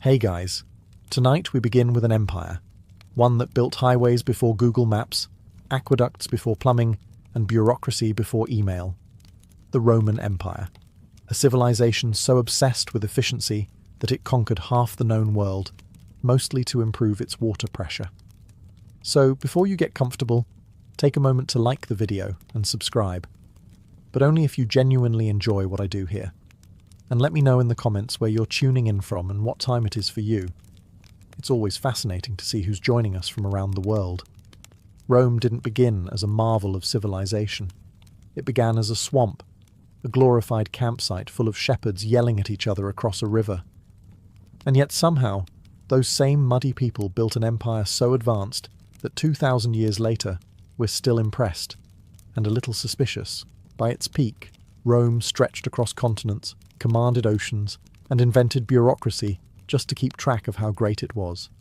Hey guys, tonight we begin with an empire, one that built highways before Google Maps, aqueducts before plumbing, and bureaucracy before email. The Roman Empire, a civilization so obsessed with efficiency that it conquered half the known world, mostly to improve its water pressure. So before you get comfortable, take a moment to like the video and subscribe, but only if you genuinely enjoy what I do here. And let me know in the comments where you're tuning in from and what time it is for you. It's always fascinating to see who's joining us from around the world. Rome didn't begin as a marvel of civilization. It began as a swamp, a glorified campsite full of shepherds yelling at each other across a river. And yet somehow, those same muddy people built an empire so advanced that 2,000 years later, we're still impressed, and a little suspicious. By its peak, Rome stretched across continents, commanded oceans, and invented bureaucracy just to keep track of how great it was.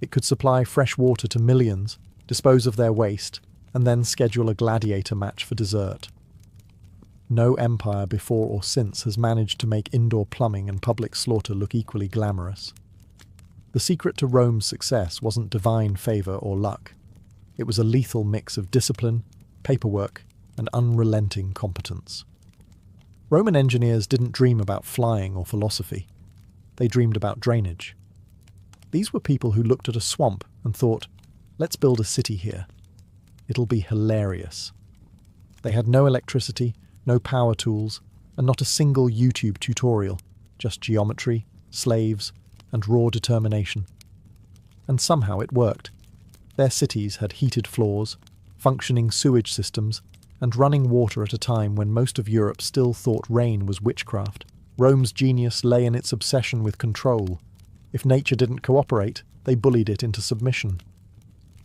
It could supply fresh water to millions, dispose of their waste, and then schedule a gladiator match for dessert. No empire before or since has managed to make indoor plumbing and public slaughter look equally glamorous. The secret to Rome's success wasn't divine favor or luck. It was a lethal mix of discipline, paperwork, and unrelenting competence. Roman engineers didn't dream about flying or philosophy. They dreamed about drainage. These were people who looked at a swamp and thought, let's build a city here. It'll be hilarious. They had no electricity, no power tools, and not a single YouTube tutorial, just geometry, slaves, and raw determination. And somehow it worked. Their cities had heated floors, functioning sewage systems, and running water at a time when most of Europe still thought rain was witchcraft. Rome's genius lay in its obsession with control. If nature didn't cooperate, they bullied it into submission.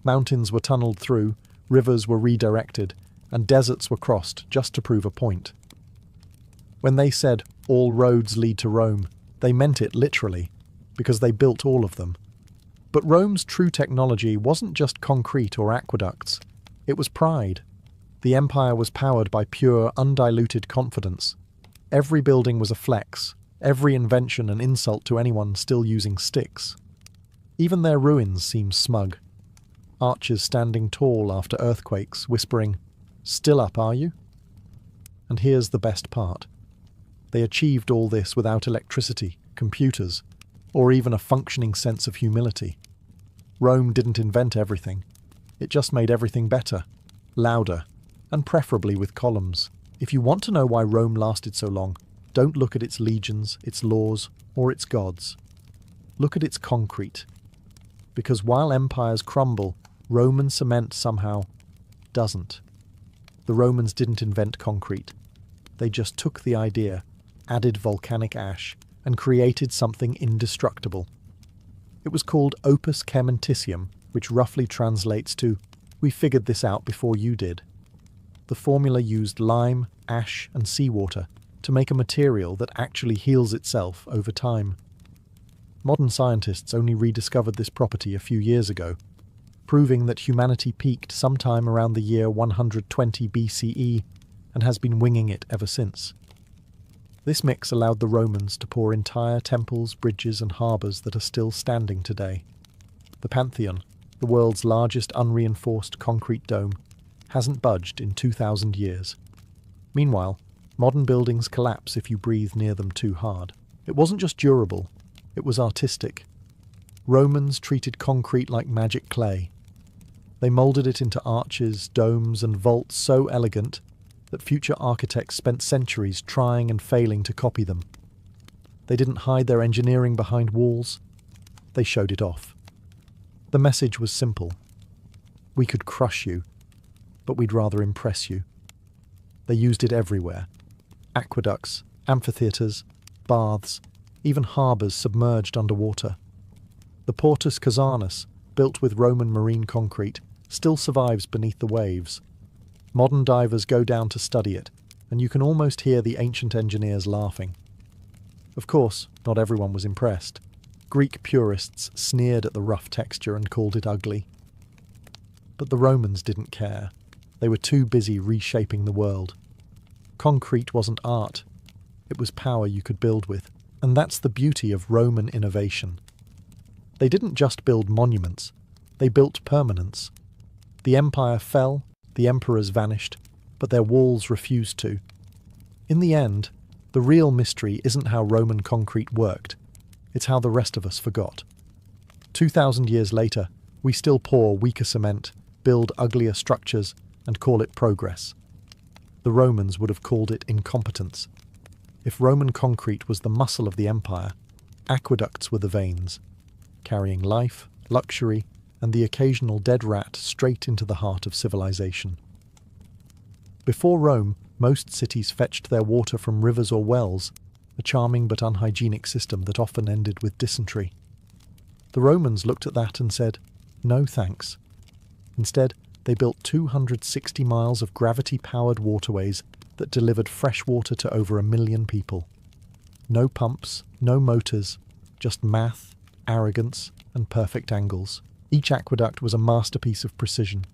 Mountains were tunneled through, rivers were redirected, and deserts were crossed just to prove a point. When they said, all roads lead to Rome, they meant it literally, because they built all of them. But Rome's true technology wasn't just concrete or aqueducts. It was pride. The empire was powered by pure, undiluted confidence. Every building was a flex, every invention an insult to anyone still using sticks. Even their ruins seemed smug. Arches standing tall after earthquakes, whispering, "Still up, are you?" And here's the best part. They achieved all this without electricity, computers, or even a functioning sense of humility. Rome didn't invent everything. It just made everything better, louder, and preferably with columns. If you want to know why Rome lasted so long, don't look at its legions, its laws, or its gods. Look at its concrete. Because while empires crumble, Roman cement somehow doesn't. The Romans didn't invent concrete. They just took the idea, added volcanic ash, and created something indestructible. It was called opus caementitium, which roughly translates to, "We figured this out before you did." The formula used lime, ash, and seawater to make a material that actually heals itself over time. Modern scientists only rediscovered this property a few years ago, proving that humanity peaked sometime around the year 120 BCE and has been winging it ever since. This mix allowed the Romans to pour entire temples, bridges, and harbours that are still standing today. The Pantheon, the world's largest unreinforced concrete dome, hasn't budged in 2,000 years. Meanwhile, modern buildings collapse if you breathe near them too hard. It wasn't just durable, it was artistic. Romans treated concrete like magic clay. They moulded it into arches, domes, and vaults so elegant that future architects spent centuries trying and failing to copy them. They didn't hide their engineering behind walls, they showed it off. The message was simple. We could crush you, but we'd rather impress you. They used it everywhere. Aqueducts, amphitheatres, baths, even harbours submerged underwater. The Portus Casanus, built with Roman marine concrete, still survives beneath the waves. Modern divers go down to study it, and you can almost hear the ancient engineers laughing. Of course, not everyone was impressed. Greek purists sneered at the rough texture and called it ugly. But the Romans didn't care. They were too busy reshaping the world. Concrete wasn't art. It was power you could build with. And that's the beauty of Roman innovation. They didn't just build monuments, they built permanence. The empire fell, the emperors vanished, but their walls refused to. In the end, the real mystery isn't how Roman concrete worked, it's how the rest of us forgot. 2,000 years later, we still pour weaker cement, build uglier structures, and call it progress. The Romans would have called it incompetence. If Roman concrete was the muscle of the empire, aqueducts were the veins, carrying life, luxury, and the occasional dead rat straight into the heart of civilization. Before Rome, most cities fetched their water from rivers or wells, a charming but unhygienic system that often ended with dysentery. The Romans looked at that and said, "No thanks." Instead, they built 260 miles of gravity-powered waterways that delivered fresh water to over 1 million people. No pumps, no motors, just math, arrogance, and perfect angles. Each aqueduct was a masterpiece of precision.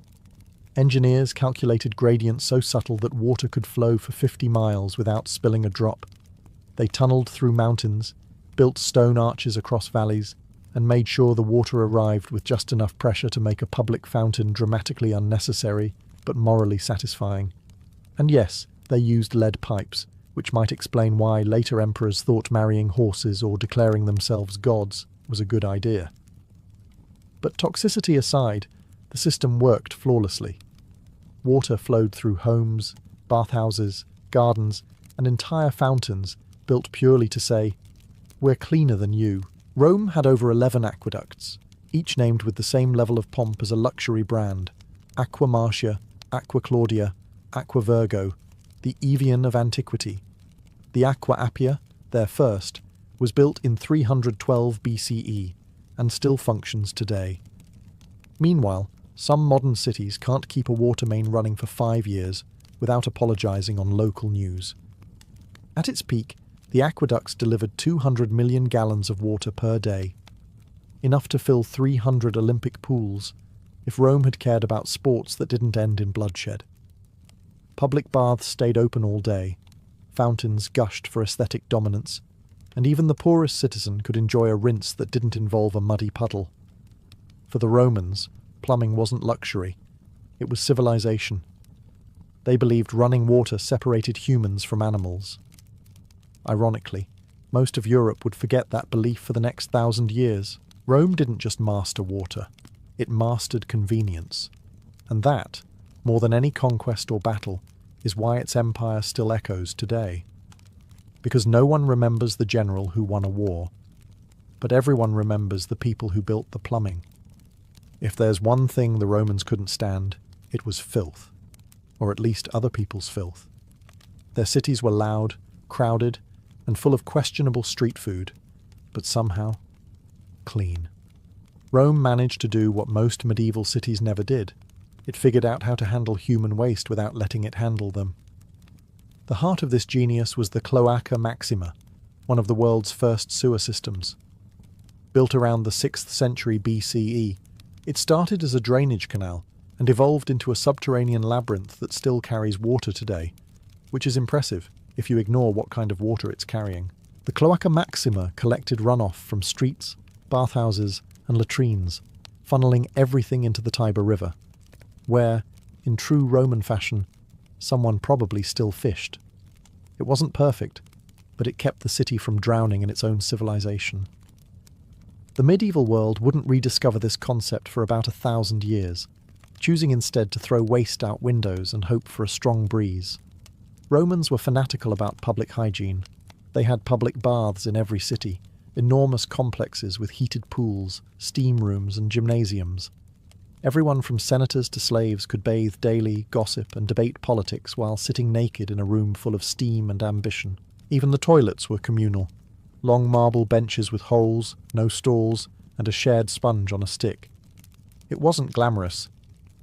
Engineers calculated gradients so subtle that water could flow for 50 miles without spilling a drop. They tunneled through mountains, built stone arches across valleys, and made sure the water arrived with just enough pressure to make a public fountain dramatically unnecessary, but morally satisfying. And yes, they used lead pipes, which might explain why later emperors thought marrying horses or declaring themselves gods was a good idea. But toxicity aside, the system worked flawlessly. Water flowed through homes, bathhouses, gardens, and entire fountains built purely to say, "We're cleaner than you." Rome had over 11 aqueducts, each named with the same level of pomp as a luxury brand: Aqua Marcia, Aqua Claudia, Aqua Virgo, the Evian of antiquity. The Aqua Appia, their first, was built in 312 BCE and still functions today. Meanwhile, some modern cities can't keep a water main running for 5 years without apologizing on local news. At its peak, the aqueducts delivered 200 million gallons of water per day, enough to fill 300 Olympic pools if Rome had cared about sports that didn't end in bloodshed. Public baths stayed open all day, fountains gushed for aesthetic dominance, and even the poorest citizen could enjoy a rinse that didn't involve a muddy puddle. For the Romans, plumbing wasn't luxury, it was civilization. They believed running water separated humans from animals. Ironically, most of Europe would forget that belief for the next 1,000 years. Rome didn't just master water, it mastered convenience. And that, more than any conquest or battle, is why its empire still echoes today. Because no one remembers the general who won a war, but everyone remembers the people who built the plumbing. If there's one thing the Romans couldn't stand, it was filth, or at least other people's filth. Their cities were loud, crowded, and full of questionable street food, but somehow clean. Rome managed to do what most medieval cities never did. It figured out how to handle human waste without letting it handle them. The heart of this genius was the Cloaca Maxima, one of the world's first sewer systems. Built around the 6th century BCE, it started as a drainage canal and evolved into a subterranean labyrinth that still carries water today, which is impressive if you ignore what kind of water it's carrying. The Cloaca Maxima collected runoff from streets, bathhouses, and latrines, funneling everything into the Tiber River, where, in true Roman fashion, someone probably still fished. It wasn't perfect, but it kept the city from drowning in its own civilization. The medieval world wouldn't rediscover this concept for about 1,000 years, choosing instead to throw waste out windows and hope for a strong breeze. Romans were fanatical about public hygiene. They had public baths in every city, enormous complexes with heated pools, steam rooms, and gymnasiums. Everyone from senators to slaves could bathe daily, gossip, and debate politics while sitting naked in a room full of steam and ambition. Even the toilets were communal. Long marble benches with holes, no stalls, and a shared sponge on a stick. It wasn't glamorous,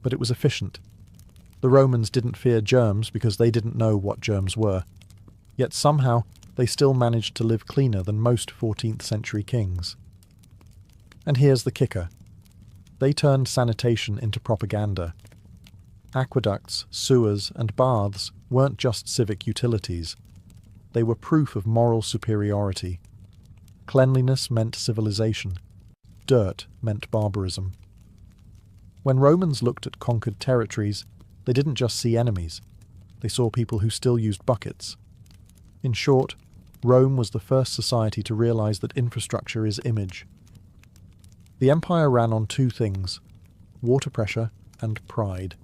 but it was efficient. The Romans didn't fear germs because they didn't know what germs were. Yet somehow, they still managed to live cleaner than most 14th century kings. And here's the kicker. They turned sanitation into propaganda. Aqueducts, sewers, and baths weren't just civic utilities. They were proof of moral superiority. Cleanliness meant civilization. Dirt meant barbarism. When Romans looked at conquered territories, they didn't just see enemies. They saw people who still used buckets. In short, Rome was the first society to realize that infrastructure is image. The empire ran on two things: water pressure and pride.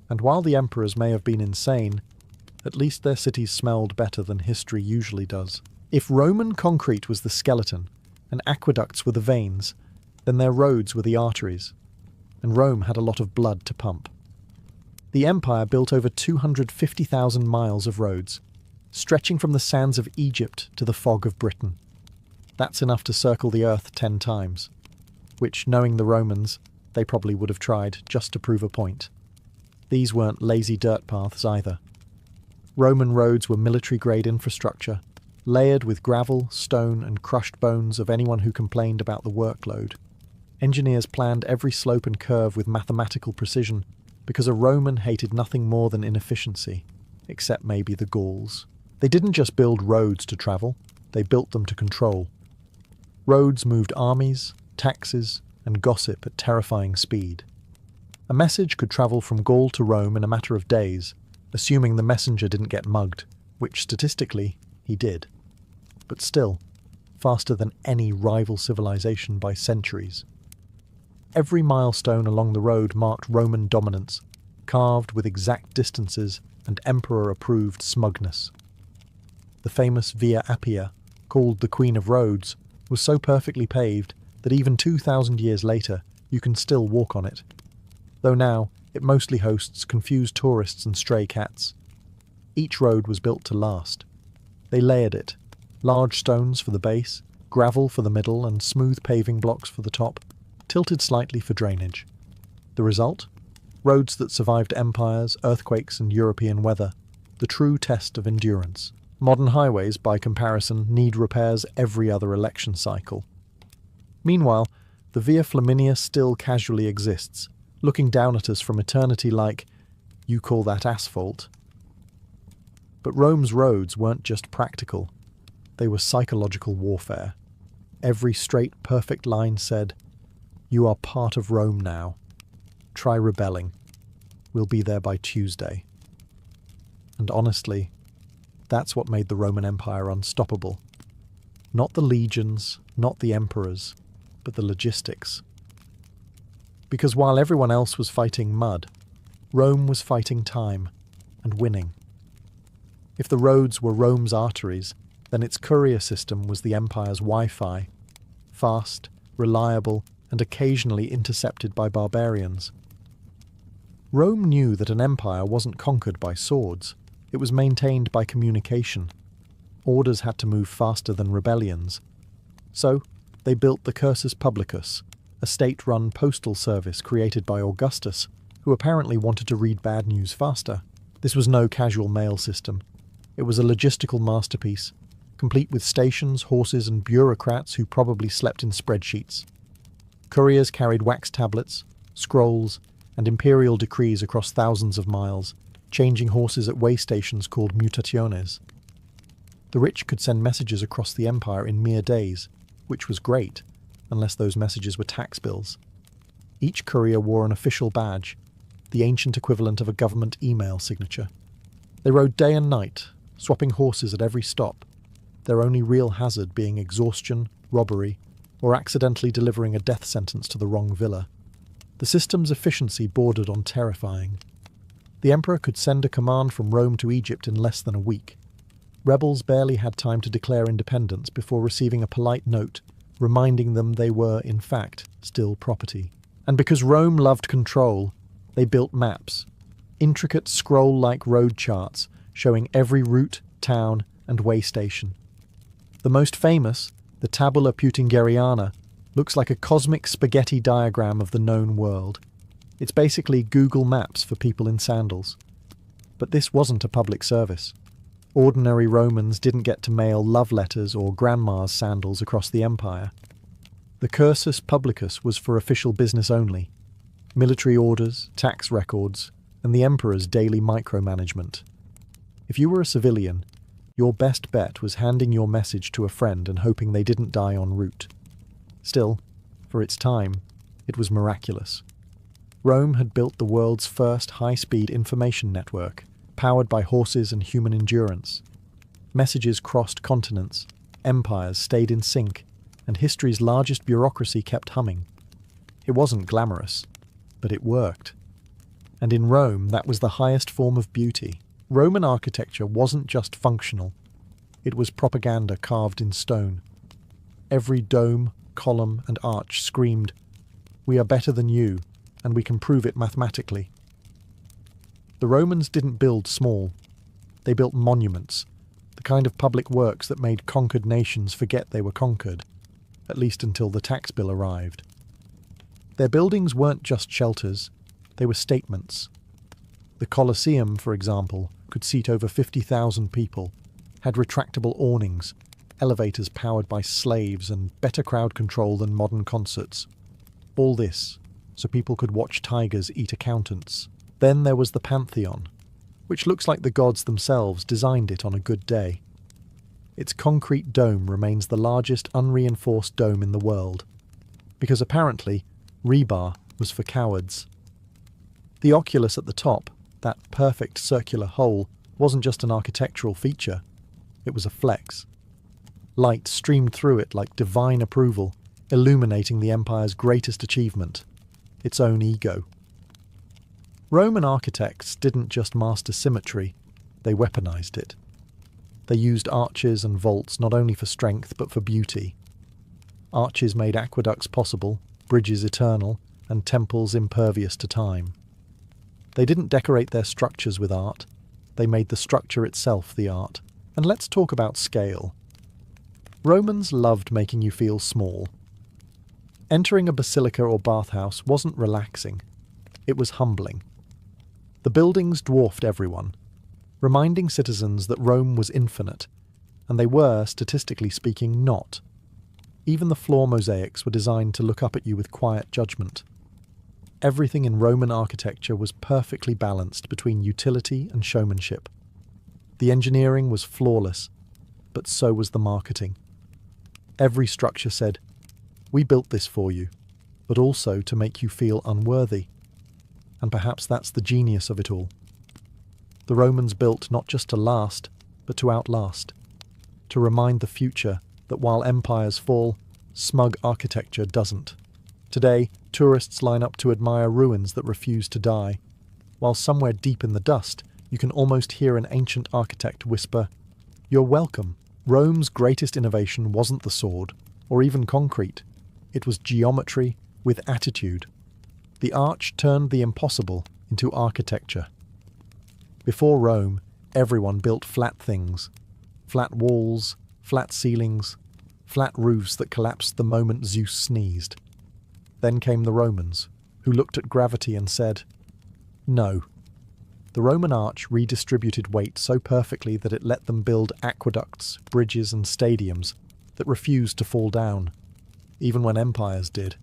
And while the emperors may have been insane, at least their cities smelled better than history usually does. If Roman concrete was the skeleton, and aqueducts were the veins, then their roads were the arteries, and Rome had a lot of blood to pump. The empire built over 250,000 miles of roads, stretching from the sands of Egypt to the fog of Britain. That's enough to circle the earth 10 times, which, knowing the Romans, they probably would have tried just to prove a point. These weren't lazy dirt paths either. Roman roads were military-grade infrastructure, layered with gravel, stone, and crushed bones of anyone who complained about the workload. Engineers planned every slope and curve with mathematical precision, because a Roman hated nothing more than inefficiency, except maybe the Gauls. They didn't just build roads to travel, they built them to control. Roads moved armies, taxes, and gossip at terrifying speed. A message could travel from Gaul to Rome in a matter of days, assuming the messenger didn't get mugged, which statistically he did. But still, faster than any rival civilization by centuries. Every milestone along the road marked Roman dominance, carved with exact distances and emperor-approved smugness. The famous Via Appia, called the Queen of Roads, was so perfectly paved that even 2,000 years later you can still walk on it, though now it mostly hosts confused tourists and stray cats. Each road was built to last. They layered it, large stones for the base, gravel for the middle, and smooth paving blocks for the top, tilted slightly for drainage. The result? Roads that survived empires, earthquakes, and European weather, the true test of endurance. Modern highways, by comparison, need repairs every other election cycle. Meanwhile, the Via Flaminia still casually exists, looking down at us from eternity like, "You call that asphalt?" But Rome's roads weren't just practical, they were psychological warfare. Every straight, perfect line said, "You are part of Rome now. Try rebelling. We'll be there by Tuesday." And honestly, that's what made the Roman Empire unstoppable. Not the legions, not the emperors, but the logistics. Because while everyone else was fighting mud, Rome was fighting time and winning. If the roads were Rome's arteries, then its courier system was the empire's Wi-Fi, fast, reliable, and occasionally intercepted by barbarians. Rome knew that an empire wasn't conquered by swords, it was maintained by communication. Orders had to move faster than rebellions. So, they built the Cursus Publicus, a state-run postal service created by Augustus, who apparently wanted to read bad news faster. This was no casual mail system. It was a logistical masterpiece, complete with stations, horses, and bureaucrats who probably slept in spreadsheets. Couriers carried wax tablets, scrolls, and imperial decrees across thousands of miles, changing horses at way stations called mutationes. The rich could send messages across the empire in mere days, which was great, unless those messages were tax bills. Each courier wore an official badge, the ancient equivalent of a government email signature. They rode day and night, swapping horses at every stop, their only real hazard being exhaustion, robbery, or accidentally delivering a death sentence to the wrong villa. The system's efficiency bordered on terrifying. The emperor could send a command from Rome to Egypt in less than a week. Rebels barely had time to declare independence before receiving a polite note reminding them they were, in fact, still property. And because Rome loved control, they built maps, intricate scroll-like road charts showing every route, town, and way station. The most famous, the Tabula Peutingeriana, looks like a cosmic spaghetti diagram of the known world. It's basically Google Maps for people in sandals. But this wasn't a public service. Ordinary Romans didn't get to mail love letters or grandma's sandals across the empire. The Cursus Publicus was for official business only. Military orders, tax records, and the emperor's daily micromanagement. If you were a civilian, Your best bet was handing your message to a friend and hoping they didn't die en route. Still, for its time, it was miraculous. Rome had built the world's first high-speed information network, powered by horses and human endurance. Messages crossed continents, empires stayed in sync, and history's largest bureaucracy kept humming. It wasn't glamorous, but it worked. And in Rome, that was the highest form of beauty. Roman architecture wasn't just functional. It was propaganda carved in stone. Every dome, column, and arch screamed, "We are better than you, and we can prove it mathematically." The Romans didn't build small. They built monuments, the kind of public works that made conquered nations forget they were conquered, at least until the tax bill arrived. Their buildings weren't just shelters, they were statements. The Colosseum, for example, could seat over 50,000 people, had retractable awnings, elevators powered by slaves, and better crowd control than modern concerts. All this, so people could watch tigers eat accountants. Then there was the Pantheon, which looks like the gods themselves designed it on a good day. Its concrete dome remains the largest unreinforced dome in the world, because apparently rebar was for cowards. The oculus at the top, that perfect circular hole, wasn't just an architectural feature, it was a flex. Light streamed through it like divine approval, illuminating the empire's greatest achievement, its own ego. Roman architects didn't just master symmetry, they weaponized it. They used arches and vaults not only for strength but for beauty. Arches made aqueducts possible, bridges eternal, and temples impervious to time. They didn't decorate their structures with art, they made the structure itself the art. And let's talk about scale. Romans loved making you feel small. Entering a basilica or bathhouse wasn't relaxing, it was humbling. The buildings dwarfed everyone, reminding citizens that Rome was infinite, and they were, statistically speaking, not. Even the floor mosaics were designed to look up at you with quiet judgment. Everything in Roman architecture was perfectly balanced between utility and showmanship. The engineering was flawless, but so was the marketing. Every structure said, "We built this for you, but also to make you feel unworthy." And perhaps that's the genius of it all. The Romans built not just to last, but to outlast, to remind the future that while empires fall, smug architecture doesn't. Today, tourists line up to admire ruins that refuse to die, while somewhere deep in the dust, you can almost hear an ancient architect whisper, "You're welcome." Rome's greatest innovation wasn't the sword, or even concrete. It was geometry with attitude. The arch turned the impossible into architecture. Before Rome, everyone built flat things. Flat walls, flat ceilings, flat roofs that collapsed the moment Zeus sneezed. Then came the Romans, who looked at gravity and said, "No." The Roman arch redistributed weight so perfectly that it let them build aqueducts, bridges, and stadiums that refused to fall down, even when empires did.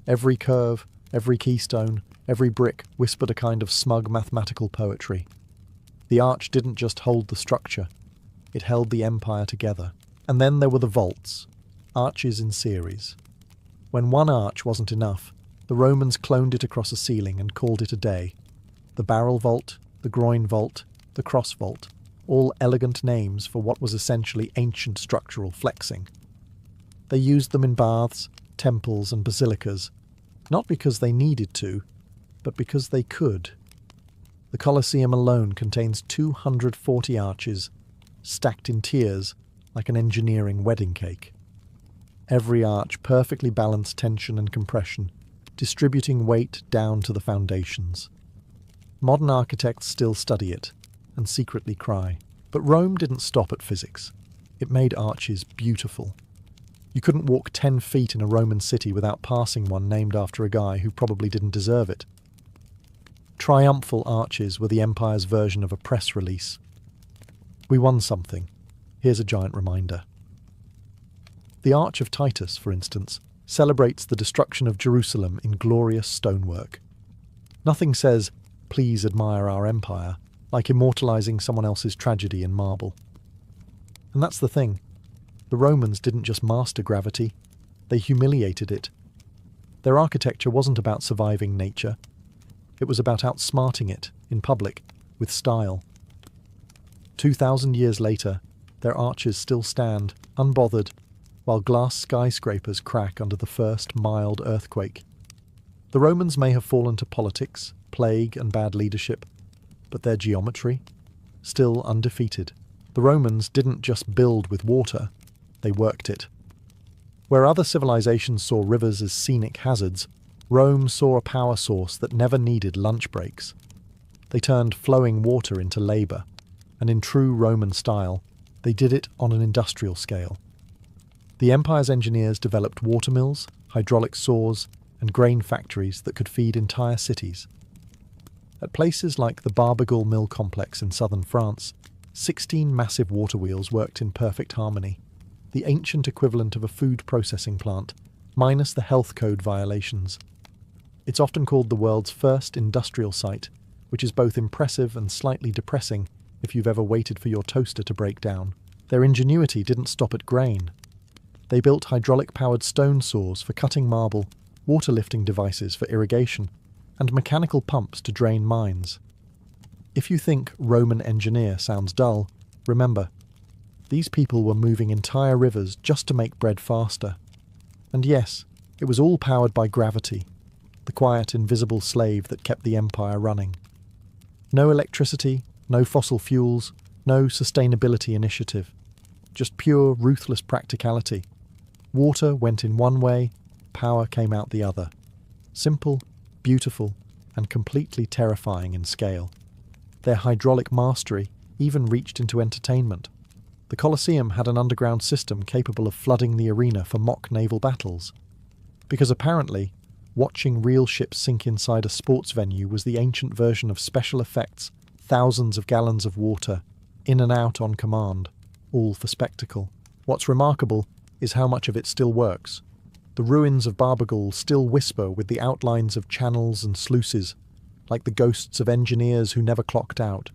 Every curve, every keystone, every brick whispered a kind of smug mathematical poetry. The arch didn't just hold the structure, it held the empire together. And then there were the vaults, arches in series. When one arch wasn't enough, the Romans cloned it across a ceiling and called it a day. The barrel vault, the groin vault, the cross vault, all elegant names for what was essentially ancient structural flexing. They used them in baths, temples, and basilicas, not because they needed to, but because they could. The Colosseum alone contains 240 arches, stacked in tiers like an engineering wedding cake. Every arch perfectly balanced tension and compression, distributing weight down to the foundations. Modern architects still study it, and secretly cry. But Rome didn't stop at physics. It made arches beautiful. You couldn't walk 10 feet in a Roman city without passing one named after a guy who probably didn't deserve it. Triumphal arches were the empire's version of a press release. We won something. Here's a giant reminder. The Arch of Titus, for instance, celebrates the destruction of Jerusalem in glorious stonework. Nothing says, "Please admire our empire," like immortalizing someone else's tragedy in marble. And that's the thing. The Romans didn't just master gravity, they humiliated it. Their architecture wasn't about surviving nature. It was about outsmarting it, in public, with style. 2,000 years later, their arches still stand, unbothered, while glass skyscrapers crack under the first mild earthquake. The Romans may have fallen to politics, plague, and bad leadership, but their geometry? Still undefeated. The Romans didn't just build with water, they worked it. Where other civilizations saw rivers as scenic hazards, Rome saw a power source that never needed lunch breaks. They turned flowing water into labour, and in true Roman style, they did it on an industrial scale. The empire's engineers developed watermills, hydraulic saws, and grain factories that could feed entire cities. At places like the Barbegal mill complex in southern France, 16 massive water wheels worked in perfect harmony, the ancient equivalent of a food processing plant, minus the health code violations. It's often called the world's first industrial site, which is both impressive and slightly depressing if you've ever waited for your toaster to break down. Their ingenuity didn't stop at grain. They built hydraulic-powered stone saws for cutting marble, water-lifting devices for irrigation, and mechanical pumps to drain mines. If you think Roman engineer sounds dull, remember, these people were moving entire rivers just to make bread faster. And yes, it was all powered by gravity, the quiet, invisible slave that kept the empire running. No electricity, no fossil fuels, no sustainability initiative. Just pure, ruthless practicality. Water went in one way, power came out the other. Simple, beautiful, and completely terrifying in scale. Their hydraulic mastery even reached into entertainment. The Colosseum had an underground system capable of flooding the arena for mock naval battles. Because apparently, watching real ships sink inside a sports venue was the ancient version of special effects, thousands of gallons of water, in and out on command, all for spectacle. What's remarkable is how much of it still works. The ruins of Barbegal still whisper with the outlines of channels and sluices, like the ghosts of engineers who never clocked out.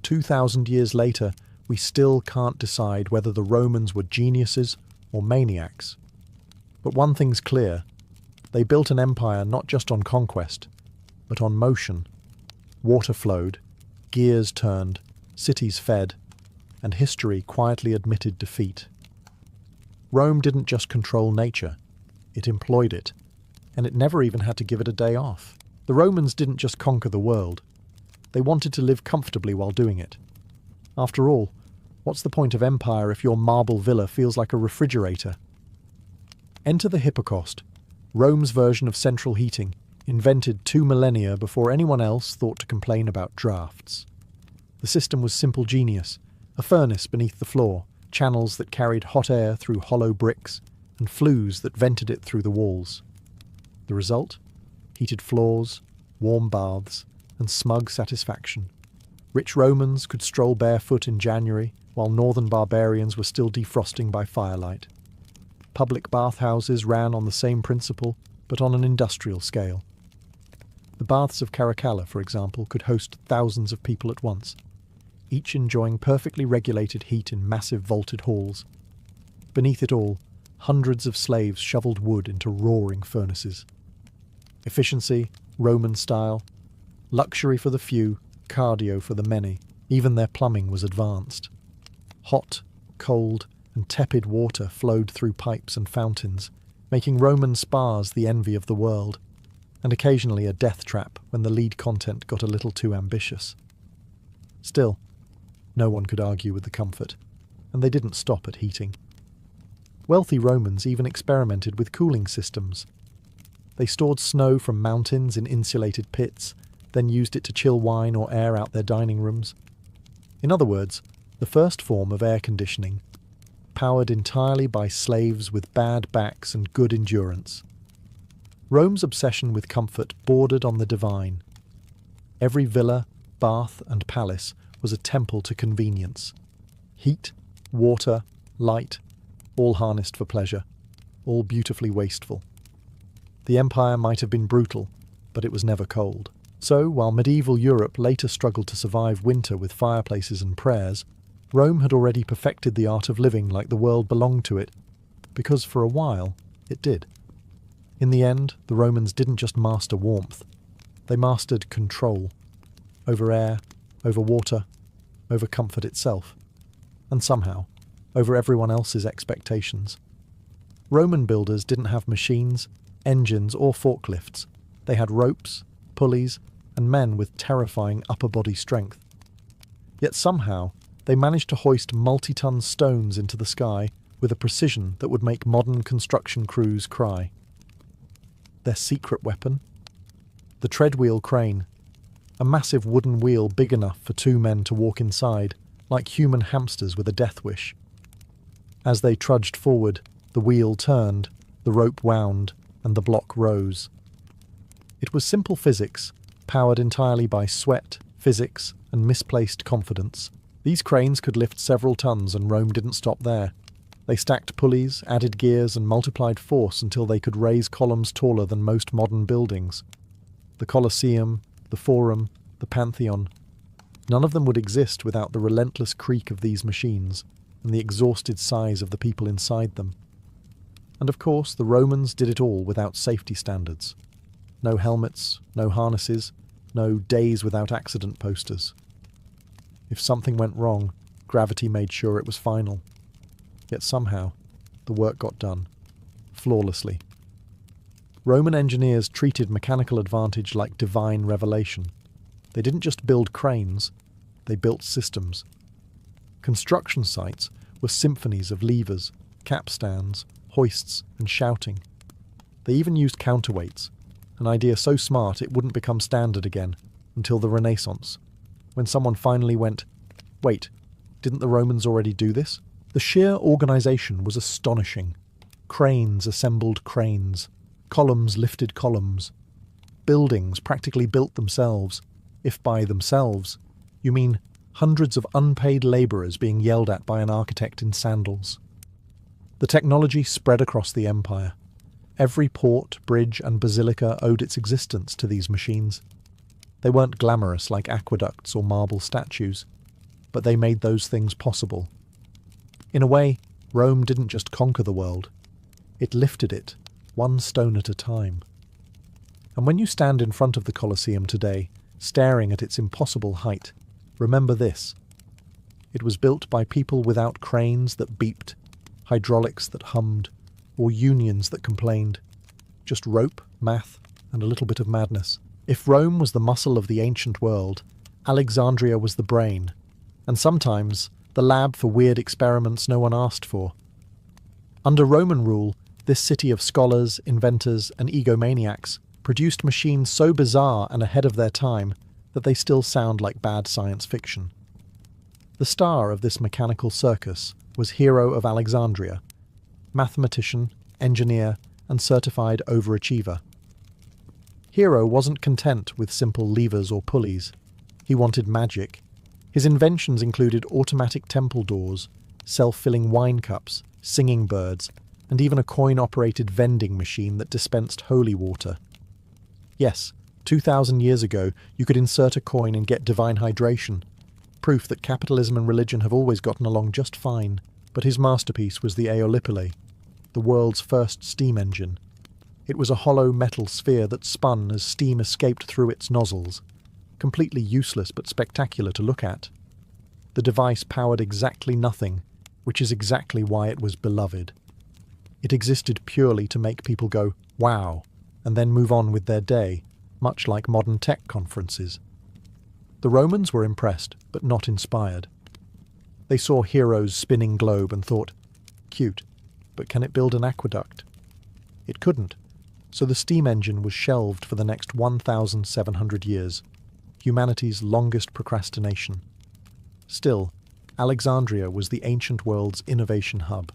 2,000 years later, we still can't decide whether the Romans were geniuses or maniacs. But one thing's clear. They built an empire not just on conquest, but on motion. Water flowed, gears turned, cities fed, and history quietly admitted defeat. Rome didn't just control nature, it employed it, and it never even had to give it a day off. The Romans didn't just conquer the world, they wanted to live comfortably while doing it. After all, what's the point of empire if your marble villa feels like a refrigerator? Enter the Hippocaust, Rome's version of central heating, invented 2 millennia before anyone else thought to complain about drafts. The system was simple genius, a furnace beneath the floor, channels that carried hot air through hollow bricks, and flues that vented it through the walls. The result? Heated floors, warm baths, and smug satisfaction. Rich Romans could stroll barefoot in January, while northern barbarians were still defrosting by firelight. Public bathhouses ran on the same principle, but on an industrial scale. The baths of Caracalla, for example, could host thousands of people at once, each enjoying perfectly regulated heat in massive vaulted halls. Beneath it all, hundreds of slaves shoveled wood into roaring furnaces. Efficiency, Roman style, luxury for the few, cardio for the many. Even their plumbing was advanced. Hot, cold, and tepid water flowed through pipes and fountains, making Roman spas the envy of the world, and occasionally a death trap when the lead content got a little too ambitious. Still, no one could argue with the comfort, and they didn't stop at heating. Wealthy Romans even experimented with cooling systems. They stored snow from mountains in insulated pits, then used it to chill wine or air out their dining rooms. In other words, the first form of air conditioning, powered entirely by slaves with bad backs and good endurance. Rome's obsession with comfort bordered on the divine. Every villa, bath, and palace was a temple to convenience. Heat, water, light, all harnessed for pleasure, all beautifully wasteful. The empire might have been brutal, but it was never cold. So, while medieval Europe later struggled to survive winter with fireplaces and prayers, Rome had already perfected the art of living like the world belonged to it, because for a while it did. In the end, the Romans didn't just master warmth, they mastered control over air, over water, over comfort itself, and somehow over everyone else's expectations. Roman builders didn't have machines, engines, or forklifts. They had ropes, pulleys, and men with terrifying upper body strength. Yet somehow, they managed to hoist multi-ton stones into the sky with a precision that would make modern construction crews cry. Their secret weapon? The treadwheel crane, a massive wooden wheel big enough for two men to walk inside, like human hamsters with a death wish. As they trudged forward, the wheel turned, the rope wound, and the block rose. It was simple physics, powered entirely by sweat, physics, and misplaced confidence. These cranes could lift several tons, and Rome didn't stop there. They stacked pulleys, added gears, and multiplied force until they could raise columns taller than most modern buildings. The Colosseum, the Forum, the Pantheon. None of them would exist without the relentless creak of these machines and the exhausted sighs of the people inside them. And of course, the Romans did it all without safety standards. No helmets, no harnesses, no days without accident posters. If something went wrong, gravity made sure it was final. Yet somehow, the work got done, flawlessly. Roman engineers treated mechanical advantage like divine revelation. They didn't just build cranes, they built systems. Construction sites were symphonies of levers, capstans, hoists, and shouting. They even used counterweights, an idea so smart it wouldn't become standard again until the Renaissance, when someone finally went, "Wait, didn't the Romans already do this?" The sheer organisation was astonishing. Cranes assembled cranes. Columns lifted columns. Buildings practically built themselves, if by themselves you mean hundreds of unpaid labourers being yelled at by an architect in sandals. The technology spread across the empire. Every port, bridge, and basilica owed its existence to these machines. They weren't glamorous like aqueducts or marble statues, but they made those things possible. In a way, Rome didn't just conquer the world, it lifted it, one stone at a time. And when you stand in front of the Colosseum today, staring at its impossible height, remember this. It was built by people without cranes that beeped, hydraulics that hummed, or unions that complained. Just rope, math, and a little bit of madness. If Rome was the muscle of the ancient world, Alexandria was the brain, and sometimes the lab for weird experiments no one asked for. Under Roman rule, this city of scholars, inventors, and egomaniacs produced machines so bizarre and ahead of their time that they still sound like bad science fiction. The star of this mechanical circus was Hero of Alexandria, mathematician, engineer, and certified overachiever. Hero wasn't content with simple levers or pulleys. He wanted magic. His inventions included automatic temple doors, self-filling wine cups, singing birds, and even a coin-operated vending machine that dispensed holy water. Yes, 2,000 years ago, you could insert a coin and get divine hydration, proof that capitalism and religion have always gotten along just fine. But his masterpiece was the Aeolipile, the world's first steam engine. It was a hollow metal sphere that spun as steam escaped through its nozzles, completely useless but spectacular to look at. The device powered exactly nothing, which is exactly why it was beloved. It existed purely to make people go, "Wow," and then move on with their day, much like modern tech conferences. The Romans were impressed, but not inspired. They saw Hero's spinning globe and thought, "Cute, but can it build an aqueduct?" It couldn't, so the steam engine was shelved for the next 1,700 years, humanity's longest procrastination. Still, Alexandria was the ancient world's innovation hub.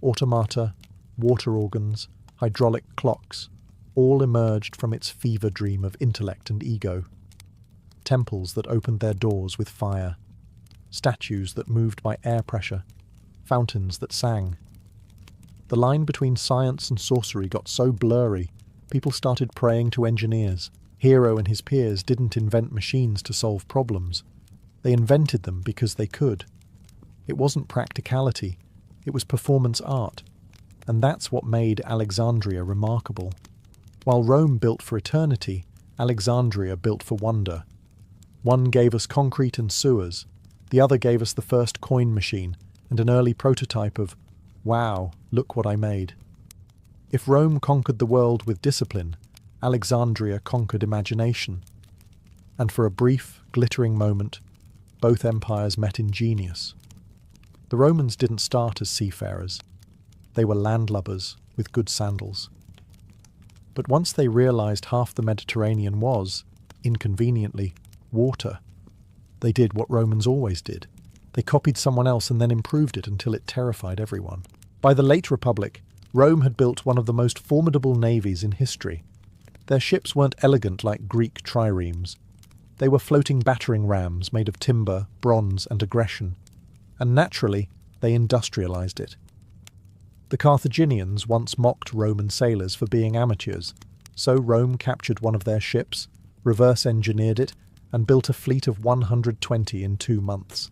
Automata, water organs, hydraulic clocks, all emerged from its fever dream of intellect and ego. Temples that opened their doors with fire, statues that moved by air pressure, fountains that sang. The line between science and sorcery got so blurry, people started praying to engineers. Hero and his peers didn't invent machines to solve problems. They invented them because they could. It wasn't practicality, it was performance art. And that's what made Alexandria remarkable. While Rome built for eternity, Alexandria built for wonder. One gave us concrete and sewers, the other gave us the first coin machine and an early prototype of, wow, look what I made. If Rome conquered the world with discipline, Alexandria conquered imagination. And for a brief, glittering moment, both empires met in genius. The Romans didn't start as seafarers. They were landlubbers with good sandals. But once they realized half the Mediterranean was, inconveniently, water, they did what Romans always did. They copied someone else and then improved it until it terrified everyone. By the late Republic, Rome had built one of the most formidable navies in history. Their ships weren't elegant like Greek triremes. They were floating battering rams made of timber, bronze, and aggression. And naturally, they industrialized it. The Carthaginians once mocked Roman sailors for being amateurs, so Rome captured one of their ships, reverse-engineered it, and built a fleet of 120 in 2 months.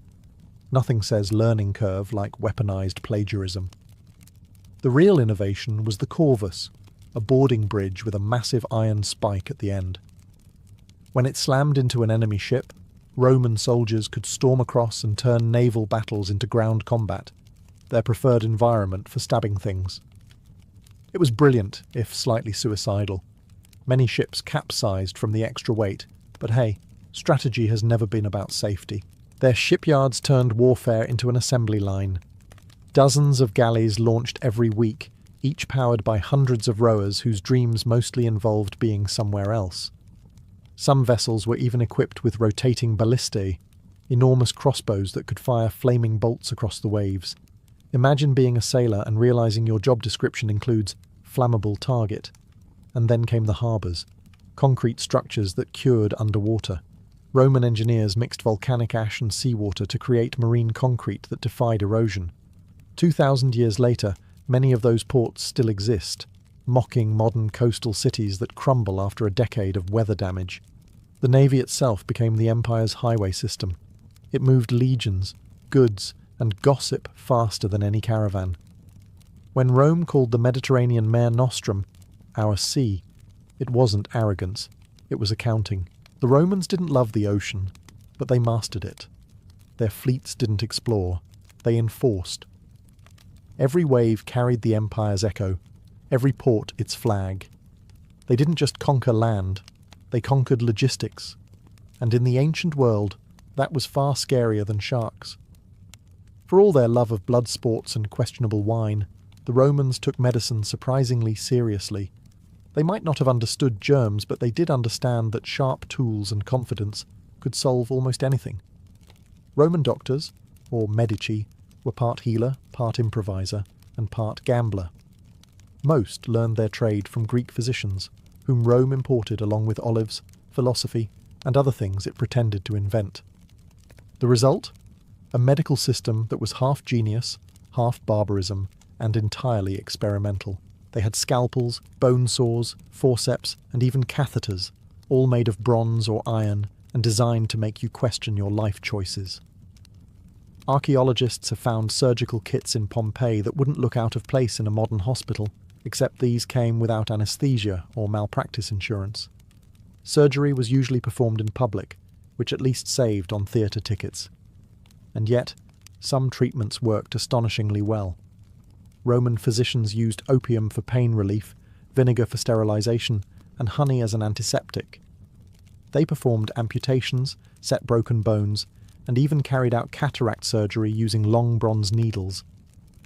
Nothing says learning curve like weaponized plagiarism. The real innovation was the corvus, a boarding bridge with a massive iron spike at the end. When it slammed into an enemy ship, Roman soldiers could storm across and turn naval battles into ground combat, their preferred environment for stabbing things. It was brilliant, if slightly suicidal. Many ships capsized from the extra weight, but hey, strategy has never been about safety. Their shipyards turned warfare into an assembly line. Dozens of galleys launched every week, each powered by hundreds of rowers whose dreams mostly involved being somewhere else. Some vessels were even equipped with rotating ballistae, enormous crossbows that could fire flaming bolts across the waves. Imagine being a sailor and realizing your job description includes flammable target. And then came the harbours, concrete structures that cured underwater. Roman engineers mixed volcanic ash and seawater to create marine concrete that defied erosion. 2,000 years later, many of those ports still exist, mocking modern coastal cities that crumble after a decade of weather damage. The navy itself became the empire's highway system. It moved legions, goods, and gossip faster than any caravan. When Rome called the Mediterranean Mare Nostrum our sea, it wasn't arrogance, it was accounting. The Romans didn't love the ocean, but they mastered it. Their fleets didn't explore, they enforced. Every wave carried the empire's echo, every port its flag. They didn't just conquer land, they conquered logistics. And in the ancient world, that was far scarier than sharks. For all their love of blood sports and questionable wine, the Romans took medicine surprisingly seriously. They might not have understood germs, but they did understand that sharp tools and confidence could solve almost anything. Roman doctors, or medici, were part healer, part improviser, and part gambler. Most learned their trade from Greek physicians, whom Rome imported along with olives, philosophy, and other things it pretended to invent. The result? A medical system that was half genius, half barbarism, and entirely experimental. They had scalpels, bone saws, forceps, and even catheters, all made of bronze or iron and designed to make you question your life choices. Archaeologists have found surgical kits in Pompeii that wouldn't look out of place in a modern hospital, except these came without anesthesia or malpractice insurance. Surgery was usually performed in public, which at least saved on theatre tickets. And yet, some treatments worked astonishingly well. Roman physicians used opium for pain relief, vinegar for sterilization, and honey as an antiseptic. They performed amputations, set broken bones, and even carried out cataract surgery using long bronze needles,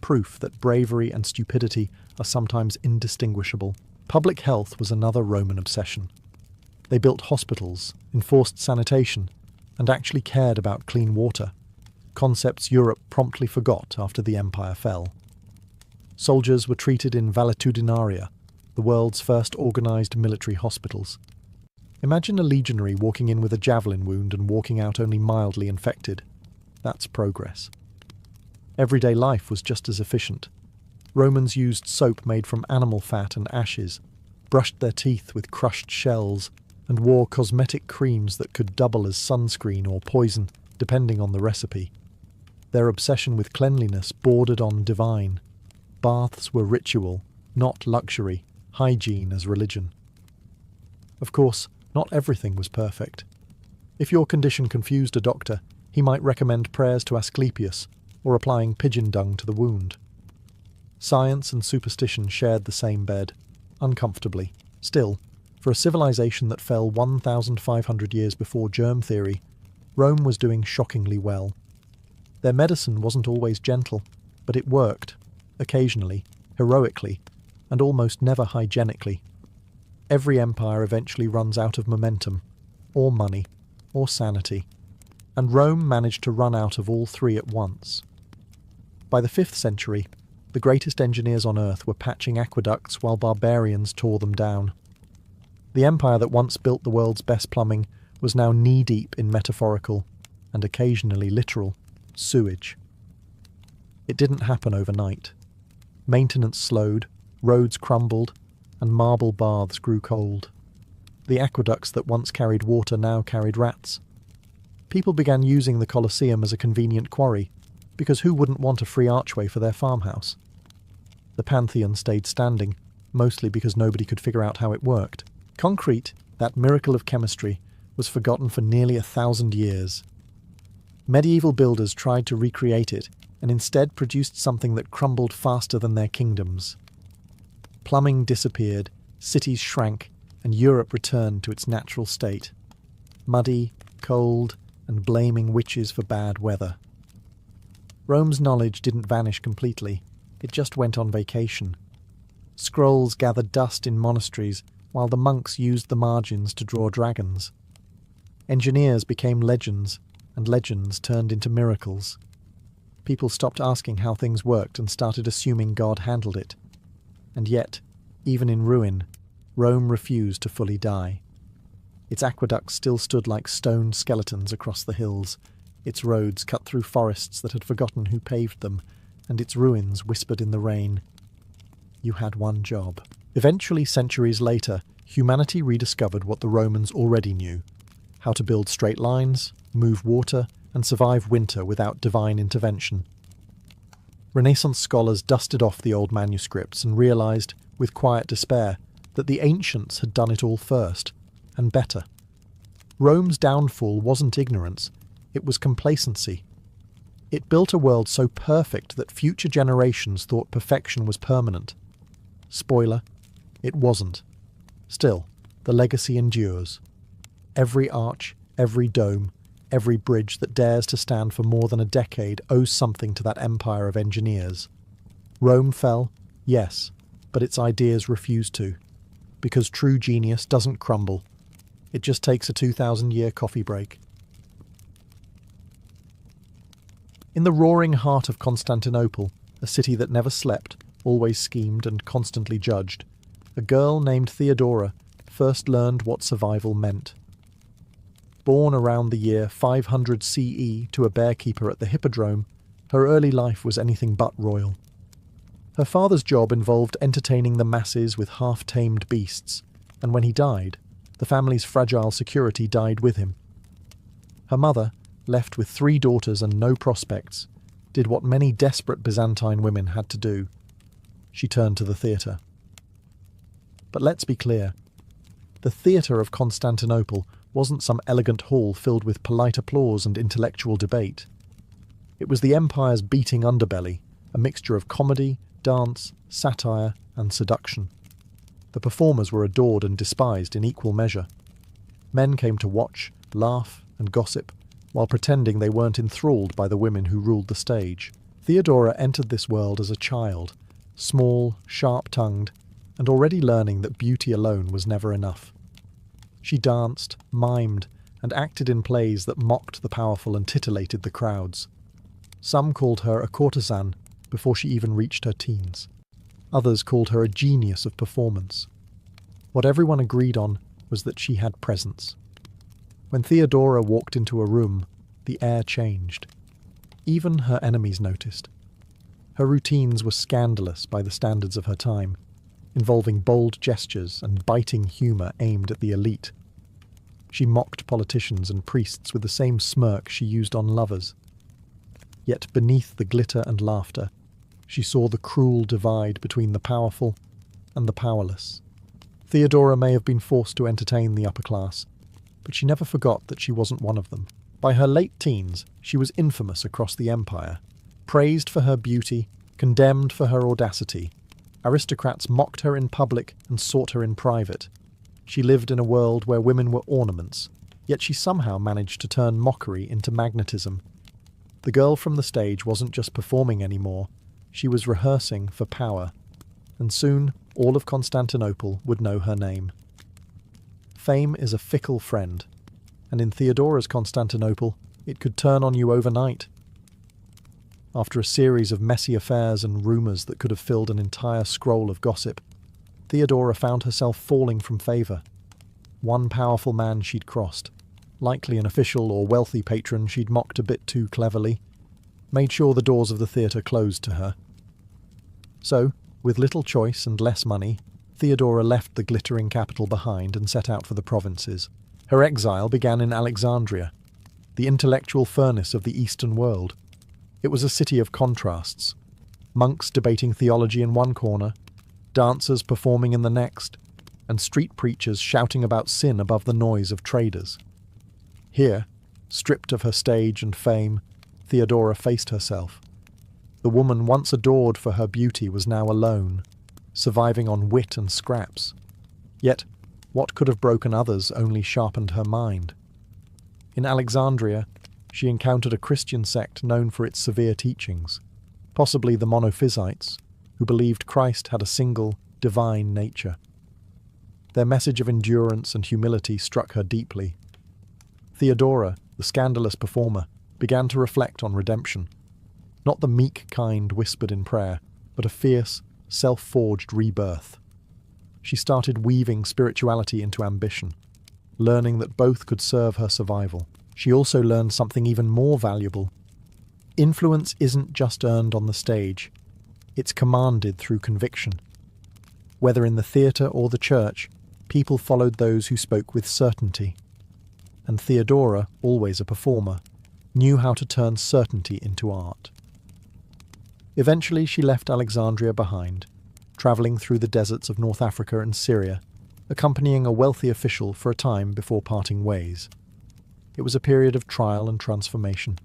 proof that bravery and stupidity are sometimes indistinguishable. Public health was another Roman obsession. They built hospitals, enforced sanitation, and actually cared about clean water, concepts Europe promptly forgot after the empire fell. Soldiers were treated in valetudinaria, the world's first organised military hospitals. Imagine a legionary walking in with a javelin wound and walking out only mildly infected. That's progress. Everyday life was just as efficient. Romans used soap made from animal fat and ashes, brushed their teeth with crushed shells, and wore cosmetic creams that could double as sunscreen or poison, depending on the recipe. Their obsession with cleanliness bordered on divine. Baths were ritual, not luxury, hygiene as religion. Of course, not everything was perfect. If your condition confused a doctor, he might recommend prayers to Asclepius or applying pigeon dung to the wound. Science and superstition shared the same bed, uncomfortably. Still, for a civilization that fell 1,500 years before germ theory, Rome was doing shockingly well. Their medicine wasn't always gentle, but it worked, occasionally, heroically, and almost never hygienically. Every empire eventually runs out of momentum, or money, or sanity, and Rome managed to run out of all three at once. By the 5th century, the greatest engineers on earth were patching aqueducts while barbarians tore them down. The empire that once built the world's best plumbing was now knee-deep in metaphorical, and occasionally literal, sewage. It didn't happen overnight. Maintenance slowed, roads crumbled, and marble baths grew cold. The aqueducts that once carried water now carried rats. People began using the Colosseum as a convenient quarry, because who wouldn't want a free archway for their farmhouse? The Pantheon stayed standing, mostly because nobody could figure out how it worked. Concrete, that miracle of chemistry, was forgotten for nearly 1,000 years. Medieval builders tried to recreate it, and instead produced something that crumbled faster than their kingdoms. Plumbing disappeared, cities shrank, and Europe returned to its natural state. Muddy, cold, and blaming witches for bad weather. Rome's knowledge didn't vanish completely, it just went on vacation. Scrolls gathered dust in monasteries, while the monks used the margins to draw dragons. Engineers became legends, and legends turned into miracles. People stopped asking how things worked and started assuming God handled it. And yet, even in ruin, Rome refused to fully die. Its aqueducts still stood like stone skeletons across the hills, its roads cut through forests that had forgotten who paved them, and its ruins whispered in the rain. You had one job. Eventually, centuries later, humanity rediscovered what the Romans already knew: how to build straight lines, move water, and survive winter without divine intervention. Renaissance scholars dusted off the old manuscripts and realized, with quiet despair, that the ancients had done it all first, and better. Rome's downfall wasn't ignorance, it was complacency. It built a world so perfect that future generations thought perfection was permanent. Spoiler, it wasn't. Still, the legacy endures. Every arch, every dome, every bridge that dares to stand for more than a decade owes something to that empire of engineers. Rome fell, yes, but its ideas refused to. Because true genius doesn't crumble. It just takes a 2,000-year coffee break. In the roaring heart of Constantinople, a city that never slept, always schemed and constantly judged, a girl named Theodora first learned what survival meant. Born around the year 500 CE to a bearkeeper at the Hippodrome, her early life was anything but royal. Her father's job involved entertaining the masses with half-tamed beasts, and when he died, the family's fragile security died with him. Her mother, left with 3 daughters and no prospects, did what many desperate Byzantine women had to do. She turned to the theatre. But let's be clear. The theatre of Constantinople wasn't some elegant hall filled with polite applause and intellectual debate. It was the empire's beating underbelly, a mixture of comedy, dance, satire, and seduction. The performers were adored and despised in equal measure. Men came to watch, laugh, and gossip, while pretending they weren't enthralled by the women who ruled the stage. Theodora entered this world as a child, small, sharp-tongued, and already learning that beauty alone was never enough. She danced, mimed, and acted in plays that mocked the powerful and titillated the crowds. Some called her a courtesan before she even reached her teens. Others called her a genius of performance. What everyone agreed on was that she had presence. When Theodora walked into a room, the air changed. Even her enemies noticed. Her routines were scandalous by the standards of her time, involving bold gestures and biting humour aimed at the elite. She mocked politicians and priests with the same smirk she used on lovers. Yet beneath the glitter and laughter, she saw the cruel divide between the powerful and the powerless. Theodora may have been forced to entertain the upper class, but she never forgot that she wasn't one of them. By her late teens, she was infamous across the empire, praised for her beauty, condemned for her audacity. Aristocrats mocked her in public and sought her in private. She lived in a world where women were ornaments, yet she somehow managed to turn mockery into magnetism. The girl from the stage wasn't just performing anymore, she was rehearsing for power, and soon all of Constantinople would know her name. Fame is a fickle friend, and in Theodora's Constantinople, it could turn on you overnight. After a series of messy affairs and rumours that could have filled an entire scroll of gossip, Theodora found herself falling from favour. One powerful man she'd crossed, likely an official or wealthy patron she'd mocked a bit too cleverly, made sure the doors of the theatre closed to her. So, with little choice and less money, Theodora left the glittering capital behind and set out for the provinces. Her exile began in Alexandria, the intellectual furnace of the Eastern world. It was a city of contrasts. Monks debating theology in one corner, dancers performing in the next, and street preachers shouting about sin above the noise of traders. Here, stripped of her stage and fame, Theodora faced herself. The woman once adored for her beauty was now alone, surviving on wit and scraps. Yet, what could have broken others only sharpened her mind. In Alexandria, she encountered a Christian sect known for its severe teachings, possibly the Monophysites, who believed Christ had a single, divine nature. Their message of endurance and humility struck her deeply. Theodora, the scandalous performer, began to reflect on redemption. Not the meek kind whispered in prayer, but a fierce, self-forged rebirth. She started weaving spirituality into ambition, learning that both could serve her survival. She also learned something even more valuable. Influence isn't just earned on the stage, it's commanded through conviction. Whether in the theatre or the church, people followed those who spoke with certainty. And Theodora, always a performer, knew how to turn certainty into art. Eventually she left Alexandria behind, travelling through the deserts of North Africa and Syria, accompanying a wealthy official for a time before parting ways. It was a period of trial and transformation.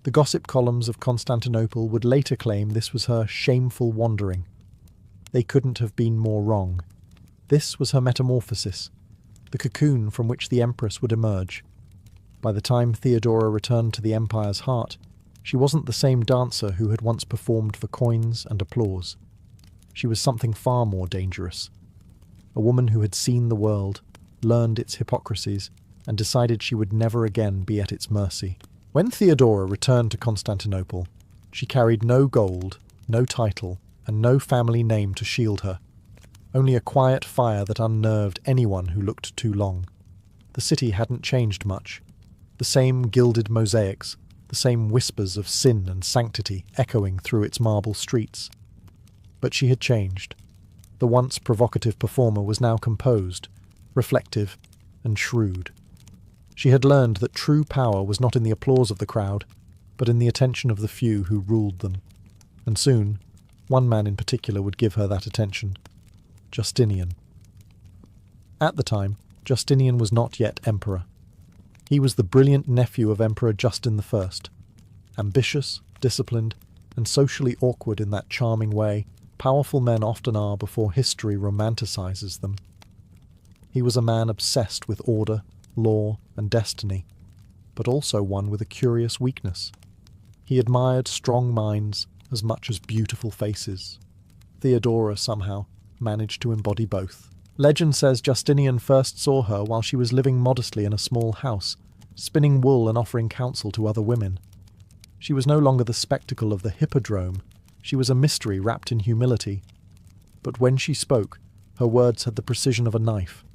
The gossip columns of Constantinople would later claim this was her shameful wandering. They couldn't have been more wrong. This was her metamorphosis, the cocoon from which the empress would emerge. By the time Theodora returned to the empire's heart, she wasn't the same dancer who had once performed for coins and applause. She was something far more dangerous. A woman who had seen the world, learned its hypocrisies, and decided she would never again be at its mercy. When Theodora returned to Constantinople, she carried no gold, no title, and no family name to shield her. Only a quiet fire that unnerved anyone who looked too long. The city hadn't changed much. The same gilded mosaics, the same whispers of sin and sanctity echoing through its marble streets. But she had changed. The once provocative performer was now composed, reflective, and shrewd. She had learned that true power was not in the applause of the crowd, but in the attention of the few who ruled them. And soon, one man in particular would give her that attention: Justinian. At the time, Justinian was not yet emperor. He was the brilliant nephew of Emperor Justin I, ambitious, disciplined, and socially awkward in that charming way powerful men often are before history romanticizes them. He was a man obsessed with order, law, and destiny, but also one with a curious weakness. He admired strong minds as much as beautiful faces. Theodora, somehow, managed to embody both. Legend says Justinian first saw her while she was living modestly in a small house, spinning wool and offering counsel to other women. She was no longer the spectacle of the hippodrome, she was a mystery wrapped in humility. But when she spoke, her words had the precision of a knife.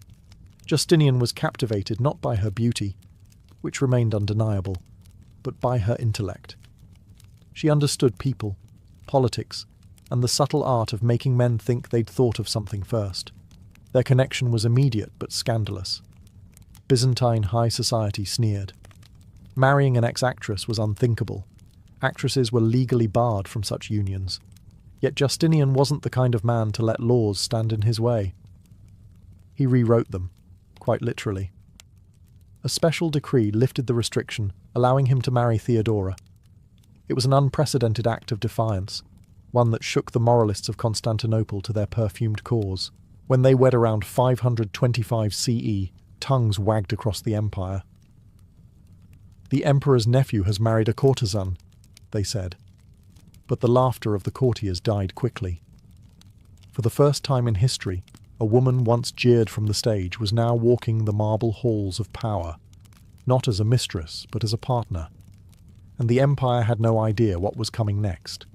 Justinian was captivated not by her beauty, which remained undeniable, but by her intellect. She understood people, politics, and the subtle art of making men think they'd thought of something first. Their connection was immediate but scandalous. Byzantine high society sneered. Marrying an ex-actress was unthinkable, Actresses were legally barred from such unions. Yet Justinian wasn't the kind of man to let laws stand in his way. He rewrote them, quite literally. A special decree lifted the restriction, allowing him to marry Theodora. It was an unprecedented act of defiance, one that shook the moralists of Constantinople to their perfumed cause. When they wed around 525 CE, tongues wagged across the empire. "The emperor's nephew has married a courtesan," they said. But the laughter of the courtiers died quickly. For the first time in history, a woman once jeered from the stage was now walking the marble halls of power, not as a mistress, but as a partner. And the empire had no idea what was coming next.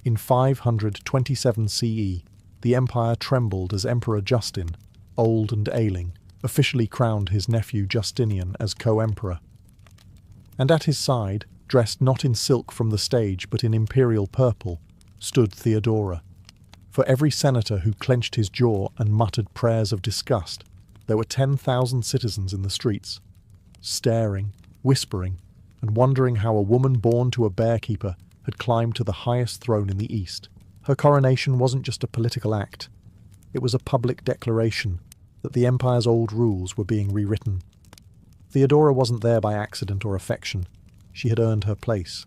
In 527 CE, the empire trembled as Emperor Justin, old and ailing, officially crowned his nephew Justinian as co-emperor. And at his side, dressed not in silk from the stage but in imperial purple, stood Theodora. For every senator who clenched his jaw and muttered prayers of disgust, there were 10,000 citizens in the streets, staring, whispering, and wondering how a woman born to a bearkeeper had climbed to the highest throne in the East. Her coronation wasn't just a political act. It was a public declaration that the empire's old rules were being rewritten. Theodora wasn't there by accident or affection. She had earned her place.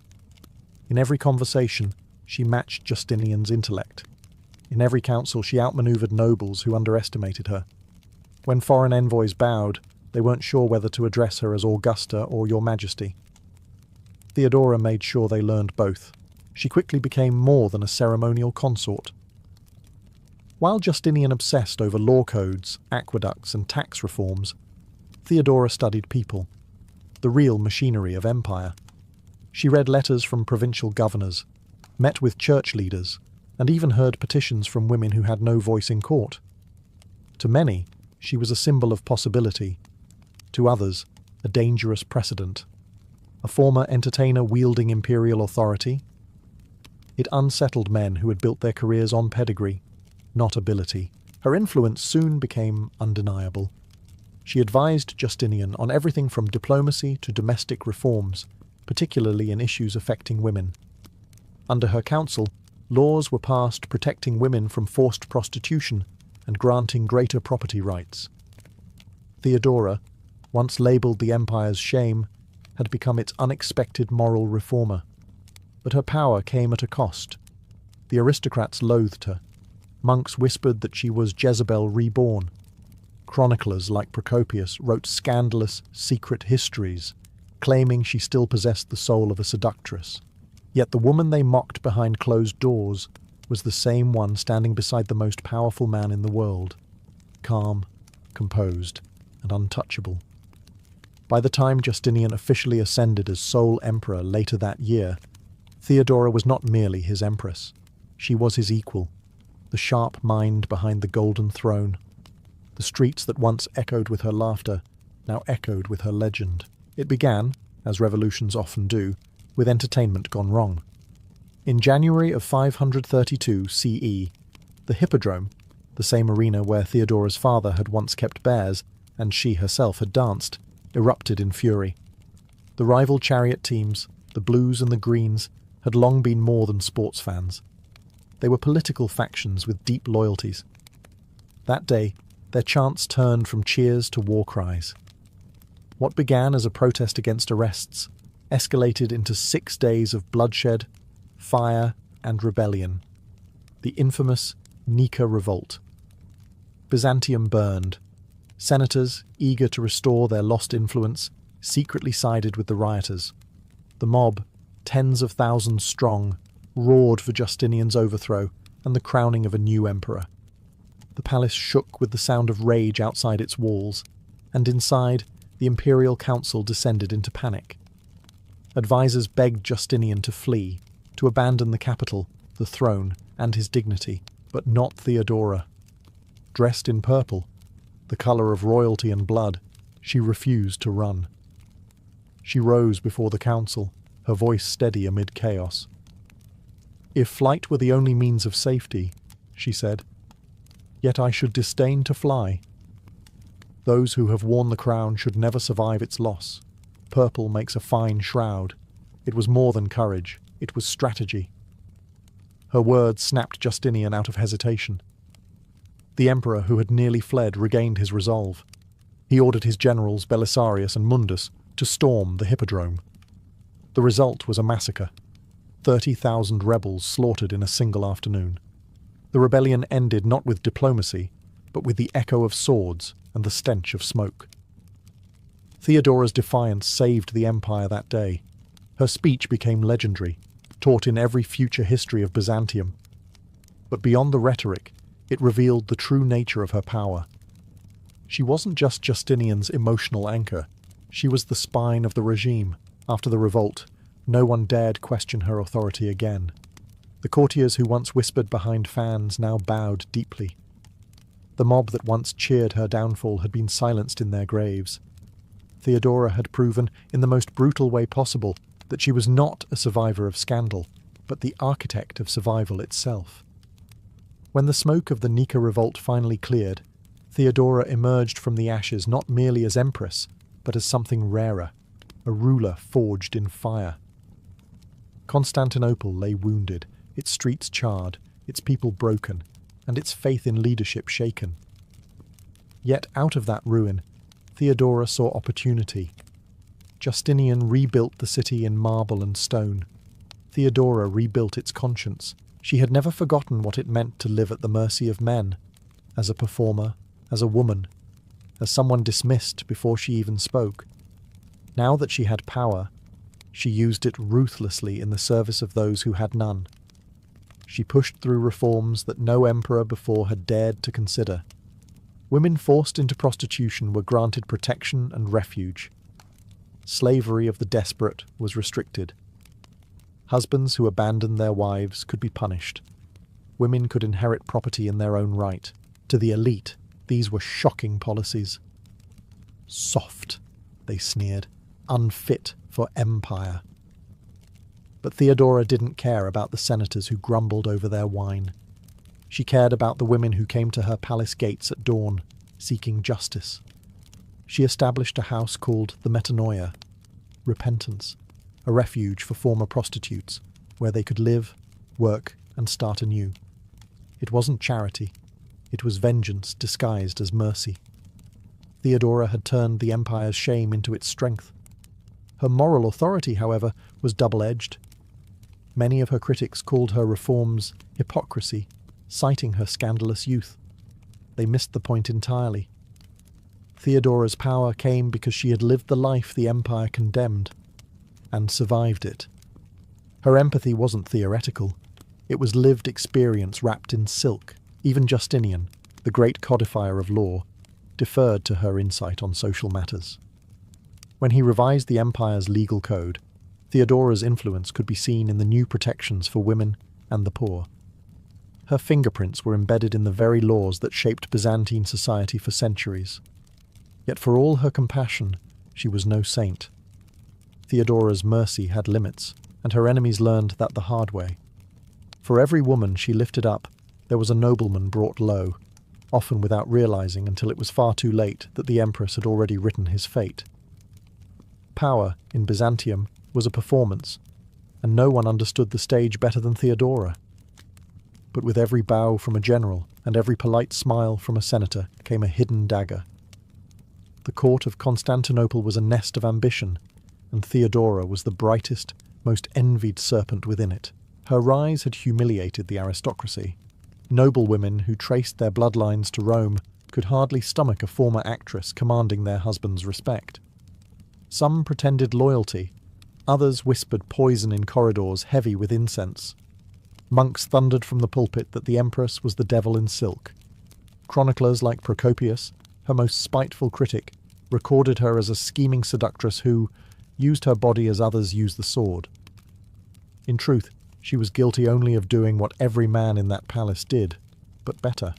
In every conversation, she matched Justinian's intellect. In every council, she outmaneuvered nobles who underestimated her. When foreign envoys bowed, they weren't sure whether to address her as Augusta or Your Majesty. Theodora made sure they learned both. She quickly became more than a ceremonial consort. While Justinian obsessed over law codes, aqueducts, and tax reforms, Theodora studied people, the real machinery of empire. She read letters from provincial governors, met with church leaders, and even heard petitions from women who had no voice in court. To many, she was a symbol of possibility. To others, a dangerous precedent. A former entertainer wielding imperial authority. It unsettled men who had built their careers on pedigree, not ability. Her influence soon became undeniable. She advised Justinian on everything from diplomacy to domestic reforms, particularly in issues affecting women. Under her counsel, laws were passed protecting women from forced prostitution and granting greater property rights. Theodora, once labelled the empire's shame, had become its unexpected moral reformer. But her power came at a cost. The aristocrats loathed her. Monks whispered that she was Jezebel reborn. Chroniclers like Procopius wrote scandalous, secret histories, claiming she still possessed the soul of a seductress. Yet the woman they mocked behind closed doors was the same one standing beside the most powerful man in the world, calm, composed, and untouchable. By the time Justinian officially ascended as sole emperor later that year, Theodora was not merely his empress. She was his equal, the sharp mind behind the golden throne. The streets that once echoed with her laughter now echoed with her legend. It began, as revolutions often do, with entertainment gone wrong. In January of 532 CE, the Hippodrome, the same arena where Theodora's father had once kept bears and she herself had danced, erupted in fury. The rival chariot teams, the Blues and the Greens, had long been more than sports fans. They were political factions with deep loyalties. That day, their chants turned from cheers to war cries. What began as a protest against arrests escalated into 6 days of bloodshed, fire, and rebellion. The infamous Nika Revolt. Byzantium burned. Senators, eager to restore their lost influence, secretly sided with the rioters. The mob, tens of thousands strong, roared for Justinian's overthrow and the crowning of a new emperor. The palace shook with the sound of rage outside its walls, and inside, the imperial council descended into panic. Advisors begged Justinian to flee, to abandon the capital, the throne, and his dignity, but not Theodora. Dressed in purple, the colour of royalty and blood, she refused to run. She rose before the council, her voice steady amid chaos. "If flight were the only means of safety," she said, "yet I should disdain to fly. Those who have worn the crown should never survive its loss. Purple makes a fine shroud. It was more than courage, it was strategy. Her words snapped Justinian out of hesitation. The emperor, who had nearly fled, regained his resolve. He ordered his generals Belisarius and Mundus to storm the hippodrome. The result was a massacre. 30,000 rebels slaughtered in a single afternoon. The rebellion ended not with diplomacy, but with the echo of swords and the stench of smoke. Theodora's defiance saved the empire that day. Her speech became legendary, taught in every future history of Byzantium. But beyond the rhetoric, it revealed the true nature of her power. She wasn't just Justinian's emotional anchor. She was the spine of the regime. After the revolt, no one dared question her authority again. The courtiers who once whispered behind fans now bowed deeply. The mob that once cheered her downfall had been silenced in their graves. Theodora had proven, in the most brutal way possible, that she was not a survivor of scandal, but the architect of survival itself. When the smoke of the Nika revolt finally cleared, Theodora emerged from the ashes not merely as empress, but as something rarer, a ruler forged in fire. Constantinople lay wounded, its streets charred, its people broken, and its faith in leadership shaken. Yet out of that ruin, Theodora saw opportunity. Justinian rebuilt the city in marble and stone. Theodora rebuilt its conscience. She had never forgotten what it meant to live at the mercy of men, as a performer, as a woman, as someone dismissed before she even spoke. Now that she had power, she used it ruthlessly in the service of those who had none. She pushed through reforms that no emperor before had dared to consider. Women forced into prostitution were granted protection and refuge. Slavery of the desperate was restricted. Husbands who abandoned their wives could be punished. Women could inherit property in their own right. To the elite, these were shocking policies. Soft, they sneered, unfit for empire. But Theodora didn't care about the senators who grumbled over their wine. She cared about the women who came to her palace gates at dawn, seeking justice. She established a house called the Metanoia, repentance, a refuge for former prostitutes, where they could live, work, and start anew. It wasn't charity. It was vengeance disguised as mercy. Theodora had turned the empire's shame into its strength. Her moral authority, however, was double-edged. Many of her critics called her reforms hypocrisy, citing her scandalous youth. They missed the point entirely. Theodora's power came because she had lived the life the empire condemned, and survived it. Her empathy wasn't theoretical. It was lived experience wrapped in silk. Even Justinian, the great codifier of law, deferred to her insight on social matters. When he revised the empire's legal code, Theodora's influence could be seen in the new protections for women and the poor. Her fingerprints were embedded in the very laws that shaped Byzantine society for centuries. Yet for all her compassion, she was no saint. Theodora's mercy had limits, and her enemies learned that the hard way. For every woman she lifted up, there was a nobleman brought low, often without realizing until it was far too late that the empress had already written his fate. Power, in Byzantium, was a performance, and no one understood the stage better than Theodora. But with every bow from a general and every polite smile from a senator came a hidden dagger. The court of Constantinople was a nest of ambition, and Theodora was the brightest, most envied serpent within it. Her rise had humiliated the aristocracy. Noblewomen who traced their bloodlines to Rome could hardly stomach a former actress commanding their husband's respect. Some pretended loyalty, others whispered poison in corridors heavy with incense. Monks thundered from the pulpit that the empress was the devil in silk. Chroniclers like Procopius, her most spiteful critic, recorded her as a scheming seductress who used her body as others use the sword. In truth, she was guilty only of doing what every man in that palace did, but better.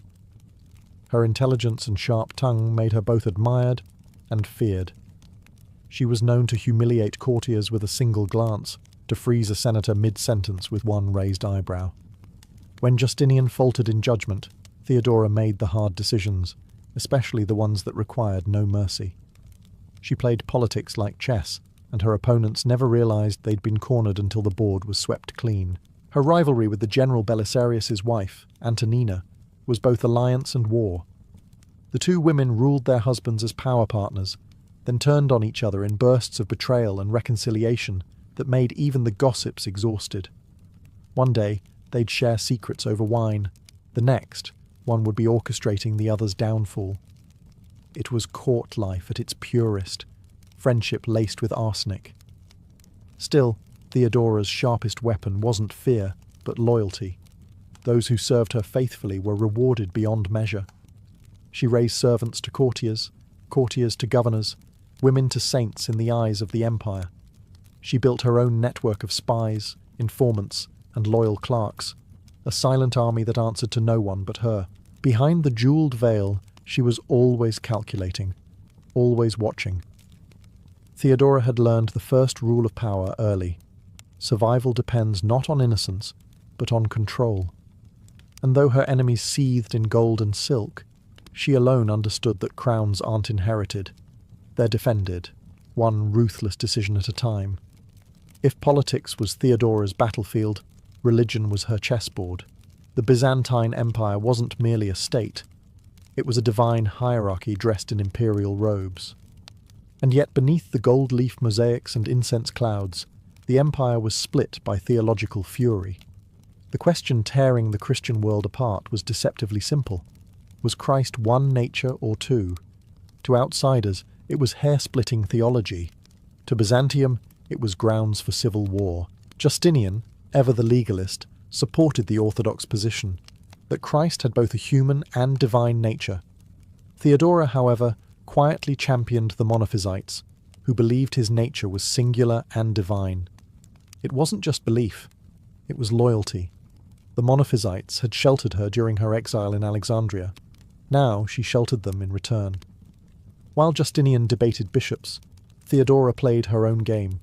Her intelligence and sharp tongue made her both admired and feared. She was known to humiliate courtiers with a single glance, to freeze a senator mid-sentence with one raised eyebrow. When Justinian faltered in judgment, Theodora made the hard decisions, especially the ones that required no mercy. She played politics like chess, and her opponents never realized they'd been cornered until the board was swept clean. Her rivalry with the general Belisarius's wife, Antonina, was both alliance and war. The two women ruled their husbands as power partners, then turned on each other in bursts of betrayal and reconciliation that made even the gossips exhausted. One day, they'd share secrets over wine. The next, one would be orchestrating the other's downfall. It was court life at its purest, friendship laced with arsenic. Still, Theodora's sharpest weapon wasn't fear, but loyalty. Those who served her faithfully were rewarded beyond measure. She raised servants to courtiers, courtiers to governors, women to saints in the eyes of the empire. She built her own network of spies, informants, and loyal clerks, a silent army that answered to no one but her. Behind the jeweled veil, she was always calculating, always watching. Theodora had learned the first rule of power early. Survival depends not on innocence, but on control. And though her enemies seethed in gold and silk, she alone understood that crowns aren't inherited. They're defended, one ruthless decision at a time. If politics was Theodora's battlefield, religion was her chessboard. The Byzantine Empire wasn't merely a state. It was a divine hierarchy dressed in imperial robes. And yet beneath the gold-leaf mosaics and incense clouds, the empire was split by theological fury. The question tearing the Christian world apart was deceptively simple. Was Christ one nature or two? To outsiders, it was hair-splitting theology. To Byzantium, it was grounds for civil war. Justinian, ever the legalist, supported the orthodox position that Christ had both a human and divine nature. Theodora, however, quietly championed the Monophysites, who believed his nature was singular and divine. It wasn't just belief, it was loyalty. The Monophysites had sheltered her during her exile in Alexandria. Now she sheltered them in return. While Justinian debated bishops, Theodora played her own game.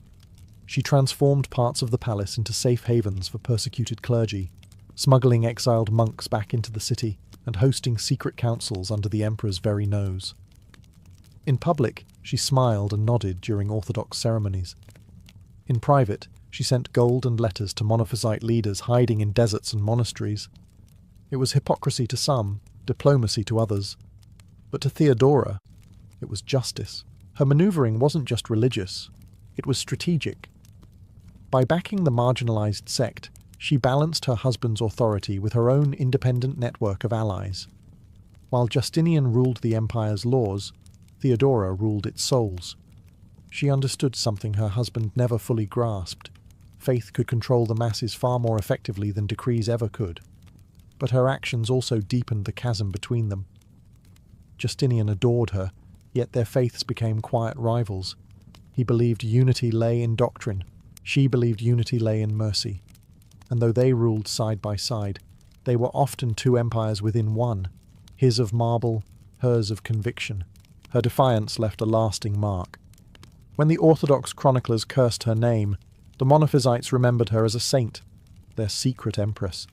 She transformed parts of the palace into safe havens for persecuted clergy, smuggling exiled monks back into the city and hosting secret councils under the emperor's very nose. In public, she smiled and nodded during orthodox ceremonies. In private, she sent gold and letters to Monophysite leaders hiding in deserts and monasteries. It was hypocrisy to some, diplomacy to others. But to Theodora, it was justice. Her maneuvering wasn't just religious, it was strategic. By backing the marginalized sect, she balanced her husband's authority with her own independent network of allies. While Justinian ruled the empire's laws, Theodora ruled its souls. She understood something her husband never fully grasped. Faith could control the masses far more effectively than decrees ever could. But her actions also deepened the chasm between them. Justinian adored her, yet their faiths became quiet rivals. He believed unity lay in doctrine. She believed unity lay in mercy. And though they ruled side by side, they were often two empires within one, his of marble, hers of conviction. Her defiance left a lasting mark. When the Orthodox chroniclers cursed her name, the Monophysites remembered her as a saint, their secret empress.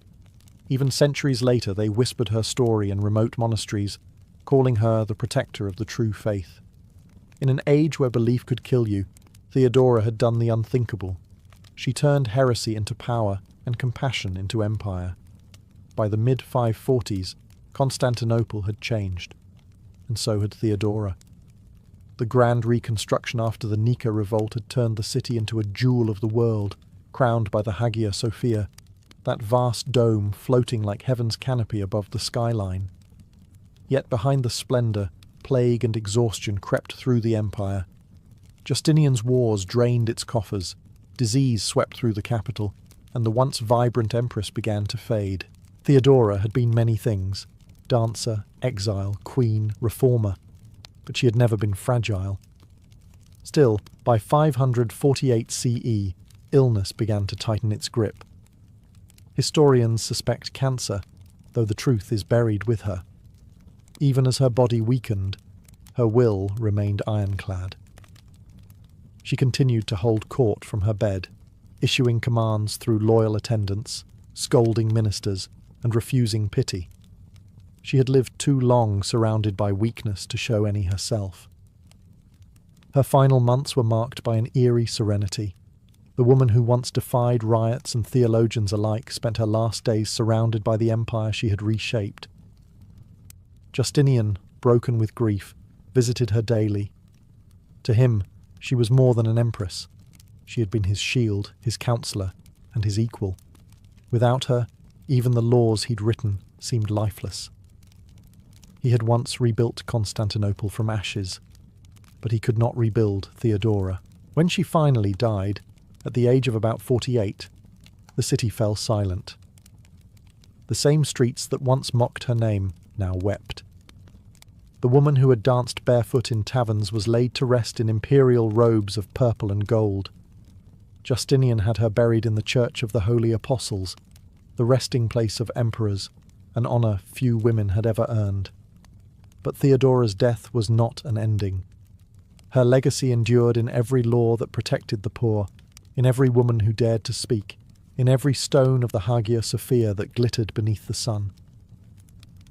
Even centuries later they whispered her story in remote monasteries, calling her the protector of the true faith. In an age where belief could kill you, Theodora had done the unthinkable. She turned heresy into power and compassion into empire. By the mid-540s, Constantinople had changed, and so had Theodora. The grand reconstruction after the Nika revolt had turned the city into a jewel of the world, crowned by the Hagia Sophia, that vast dome floating like heaven's canopy above the skyline. Yet behind the splendour, plague and exhaustion crept through the empire. Justinian's wars drained its coffers, disease swept through the capital, and the once vibrant empress began to fade. Theodora had been many things: dancer, exile, queen, reformer. But she had never been fragile. Still, by 548 CE, illness began to tighten its grip. Historians suspect cancer, though the truth is buried with her. Even as her body weakened, her will remained ironclad. She continued to hold court from her bed, issuing commands through loyal attendants, scolding ministers, and refusing pity. She had lived too long surrounded by weakness to show any herself. Her final months were marked by an eerie serenity. The woman who once defied riots and theologians alike spent her last days surrounded by the empire she had reshaped. Justinian, broken with grief, visited her daily. To him, she was more than an empress. She had been his shield, his counsellor, and his equal. Without her, even the laws he'd written seemed lifeless. He had once rebuilt Constantinople from ashes, but he could not rebuild Theodora. When she finally died, at the age of about 48, the city fell silent. The same streets that once mocked her name now wept. The woman who had danced barefoot in taverns was laid to rest in imperial robes of purple and gold. Justinian had her buried in the Church of the Holy Apostles, the resting place of emperors, an honour few women had ever earned. But Theodora's death was not an ending. Her legacy endured in every law that protected the poor, in every woman who dared to speak, in every stone of the Hagia Sophia that glittered beneath the sun.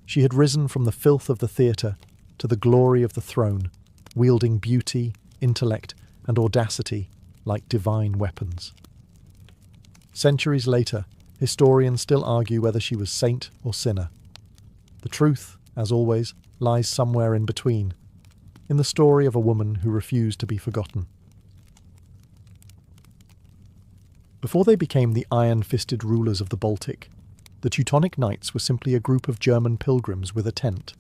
She had risen from the filth of the theatre to the glory of the throne, wielding beauty, intellect, and audacity like divine weapons. Centuries later, historians still argue whether she was saint or sinner. The truth, as always, lies somewhere in between, in the story of a woman who refused to be forgotten. Before they became the iron-fisted rulers of the Baltic, the Teutonic Knights were simply a group of German pilgrims with a tent.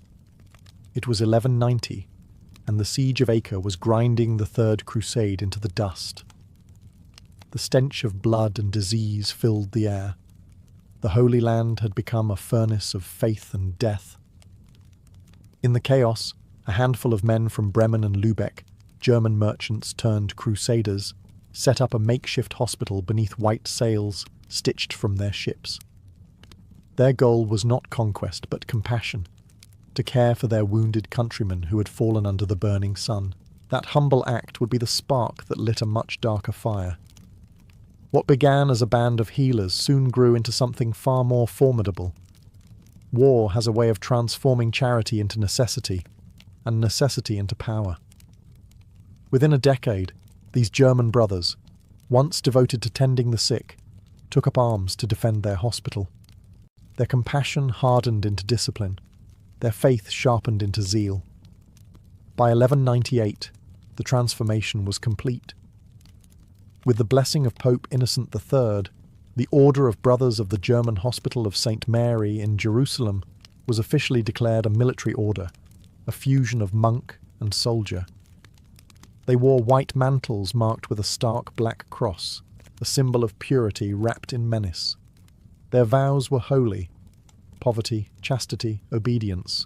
It was 1190, and the siege of Acre was grinding the Third Crusade into the dust. The stench of blood and disease filled the air. The Holy Land had become a furnace of faith and death. In the chaos, a handful of men from Bremen and Lübeck, German merchants turned crusaders, set up a makeshift hospital beneath white sails stitched from their ships. Their goal was not conquest but compassion, to care for their wounded countrymen who had fallen under the burning sun. That humble act would be the spark that lit a much darker fire. What began as a band of healers soon grew into something far more formidable. War has a way of transforming charity into necessity, and necessity into power. Within a decade, these German brothers, once devoted to tending the sick, took up arms to defend their hospital. Their compassion hardened into discipline, their faith sharpened into zeal. By 1198, the transformation was complete. With the blessing of Pope Innocent III, the Order of Brothers of the German Hospital of St. Mary in Jerusalem was officially declared a military order, a fusion of monk and soldier. They wore white mantles marked with a stark black cross, a symbol of purity wrapped in menace. Their vows were holy: poverty, chastity, obedience.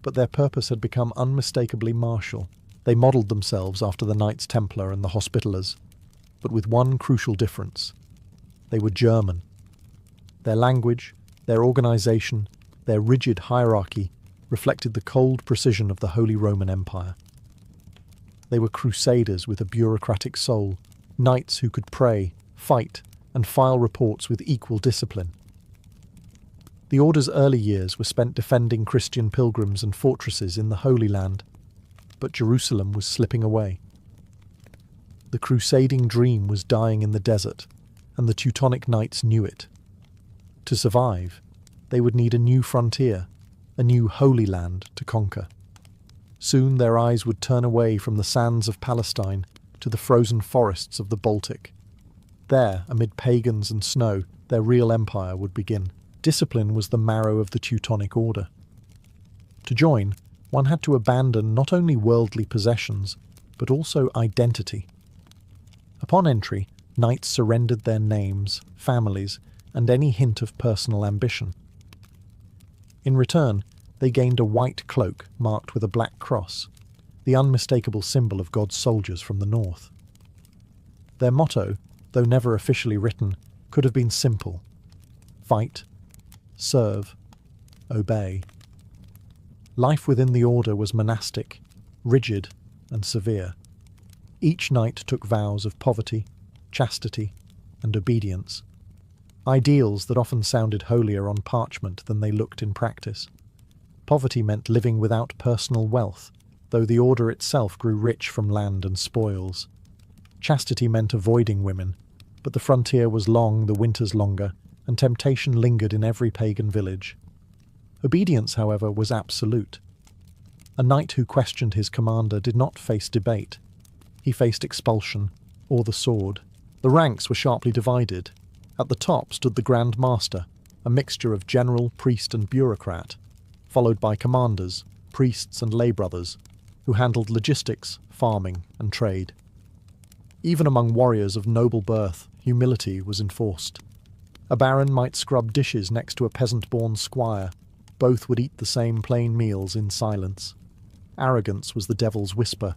But their purpose had become unmistakably martial. They modelled themselves after the Knights Templar and the Hospitallers, but with one crucial difference. They were German. Their language, their organisation, their rigid hierarchy reflected the cold precision of the Holy Roman Empire. They were crusaders with a bureaucratic soul, knights who could pray, fight, and file reports with equal discipline. The Order's early years were spent defending Christian pilgrims and fortresses in the Holy Land, but Jerusalem was slipping away. The crusading dream was dying in the desert, and the Teutonic Knights knew it. To survive, they would need a new frontier, a new Holy Land to conquer. Soon their eyes would turn away from the sands of Palestine to the frozen forests of the Baltic. There, amid pagans and snow, their real empire would begin. Discipline was the marrow of the Teutonic Order. To join, one had to abandon not only worldly possessions, but also identity. Upon entry, knights surrendered their names, families, and any hint of personal ambition. In return, they gained a white cloak marked with a black cross, the unmistakable symbol of God's soldiers from the north. Their motto, though never officially written, could have been simple: fight, serve, obey. Life within the order was monastic, rigid, and severe. Each knight took vows of poverty, chastity, and obedience, ideals that often sounded holier on parchment than they looked in practice. Poverty meant living without personal wealth, though the order itself grew rich from land and spoils. Chastity meant avoiding women, but the frontier was long, the winters longer, and temptation lingered in every pagan village. Obedience, however, was absolute. A knight who questioned his commander did not face debate. He faced expulsion, or the sword. The ranks were sharply divided. At the top stood the Grand Master, a mixture of general, priest and bureaucrat, followed by commanders, priests and lay brothers, who handled logistics, farming and trade. Even among warriors of noble birth, humility was enforced. A baron might scrub dishes next to a peasant-born squire. Both would eat the same plain meals in silence. Arrogance was the devil's whisper,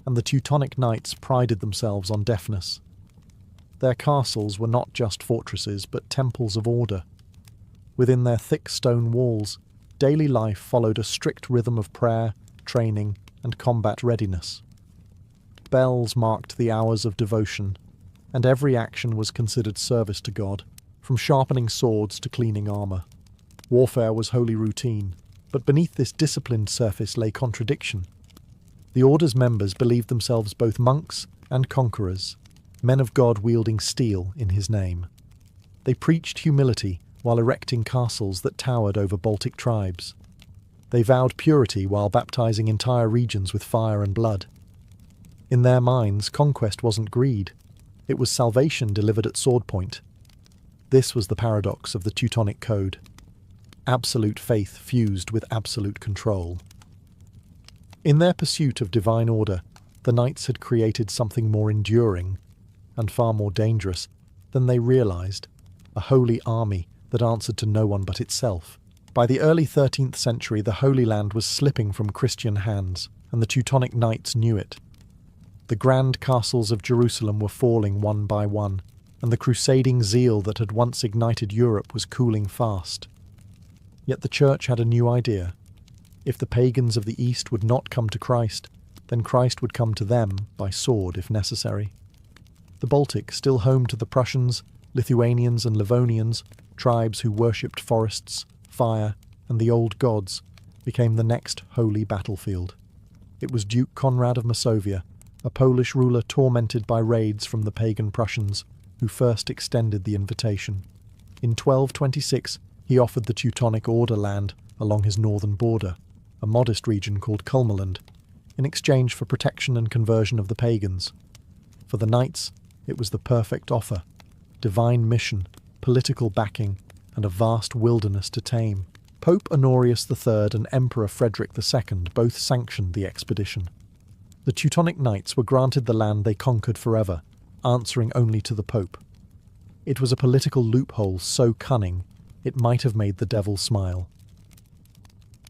and the Teutonic knights prided themselves on deafness. Their castles were not just fortresses, but temples of order. Within their thick stone walls, daily life followed a strict rhythm of prayer, training, and combat readiness. Bells marked the hours of devotion, and every action was considered service to God, from sharpening swords to cleaning armour. Warfare was holy routine, but beneath this disciplined surface lay contradiction. The order's members believed themselves both monks and conquerors, men of God wielding steel in his name. They preached humility while erecting castles that towered over Baltic tribes. They vowed purity while baptizing entire regions with fire and blood. In their minds, conquest wasn't greed. It was salvation delivered at sword point. This was the paradox of the Teutonic Code. Absolute faith fused with absolute control. In their pursuit of divine order, the knights had created something more enduring and far more dangerous than they realized, a holy army that answered to no one but itself. By the early 13th century, the Holy Land was slipping from Christian hands, and the Teutonic knights knew it. The grand castles of Jerusalem were falling one by one, and the crusading zeal that had once ignited Europe was cooling fast. Yet the Church had a new idea. If the pagans of the East would not come to Christ, then Christ would come to them by sword if necessary. The Baltic, still home to the Prussians, Lithuanians and Livonians, tribes who worshipped forests, fire, and the old gods, became the next holy battlefield. It was Duke Conrad of Masovia, a Polish ruler tormented by raids from the pagan Prussians, who first extended the invitation. In 1226, he offered the Teutonic Order land along his northern border, a modest region called Kulmerland, in exchange for protection and conversion of the pagans. For the knights, it was the perfect offer: divine mission, political backing, and a vast wilderness to tame. Pope Honorius III and Emperor Frederick II both sanctioned the expedition. The Teutonic knights were granted the land they conquered forever, answering only to the Pope. It was a political loophole so cunning, it might have made the devil smile.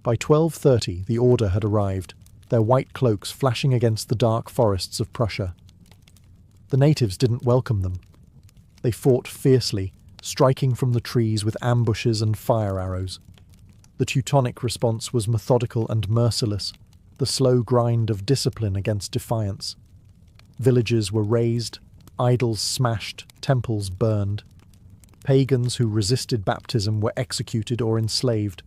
By 1230, the order had arrived, their white cloaks flashing against the dark forests of Prussia. The natives didn't welcome them. They fought fiercely, striking from the trees with ambushes and fire arrows. The Teutonic response was methodical and merciless, the slow grind of discipline against defiance. Villages were razed, idols smashed, temples burned. Pagans who resisted baptism were executed or enslaved.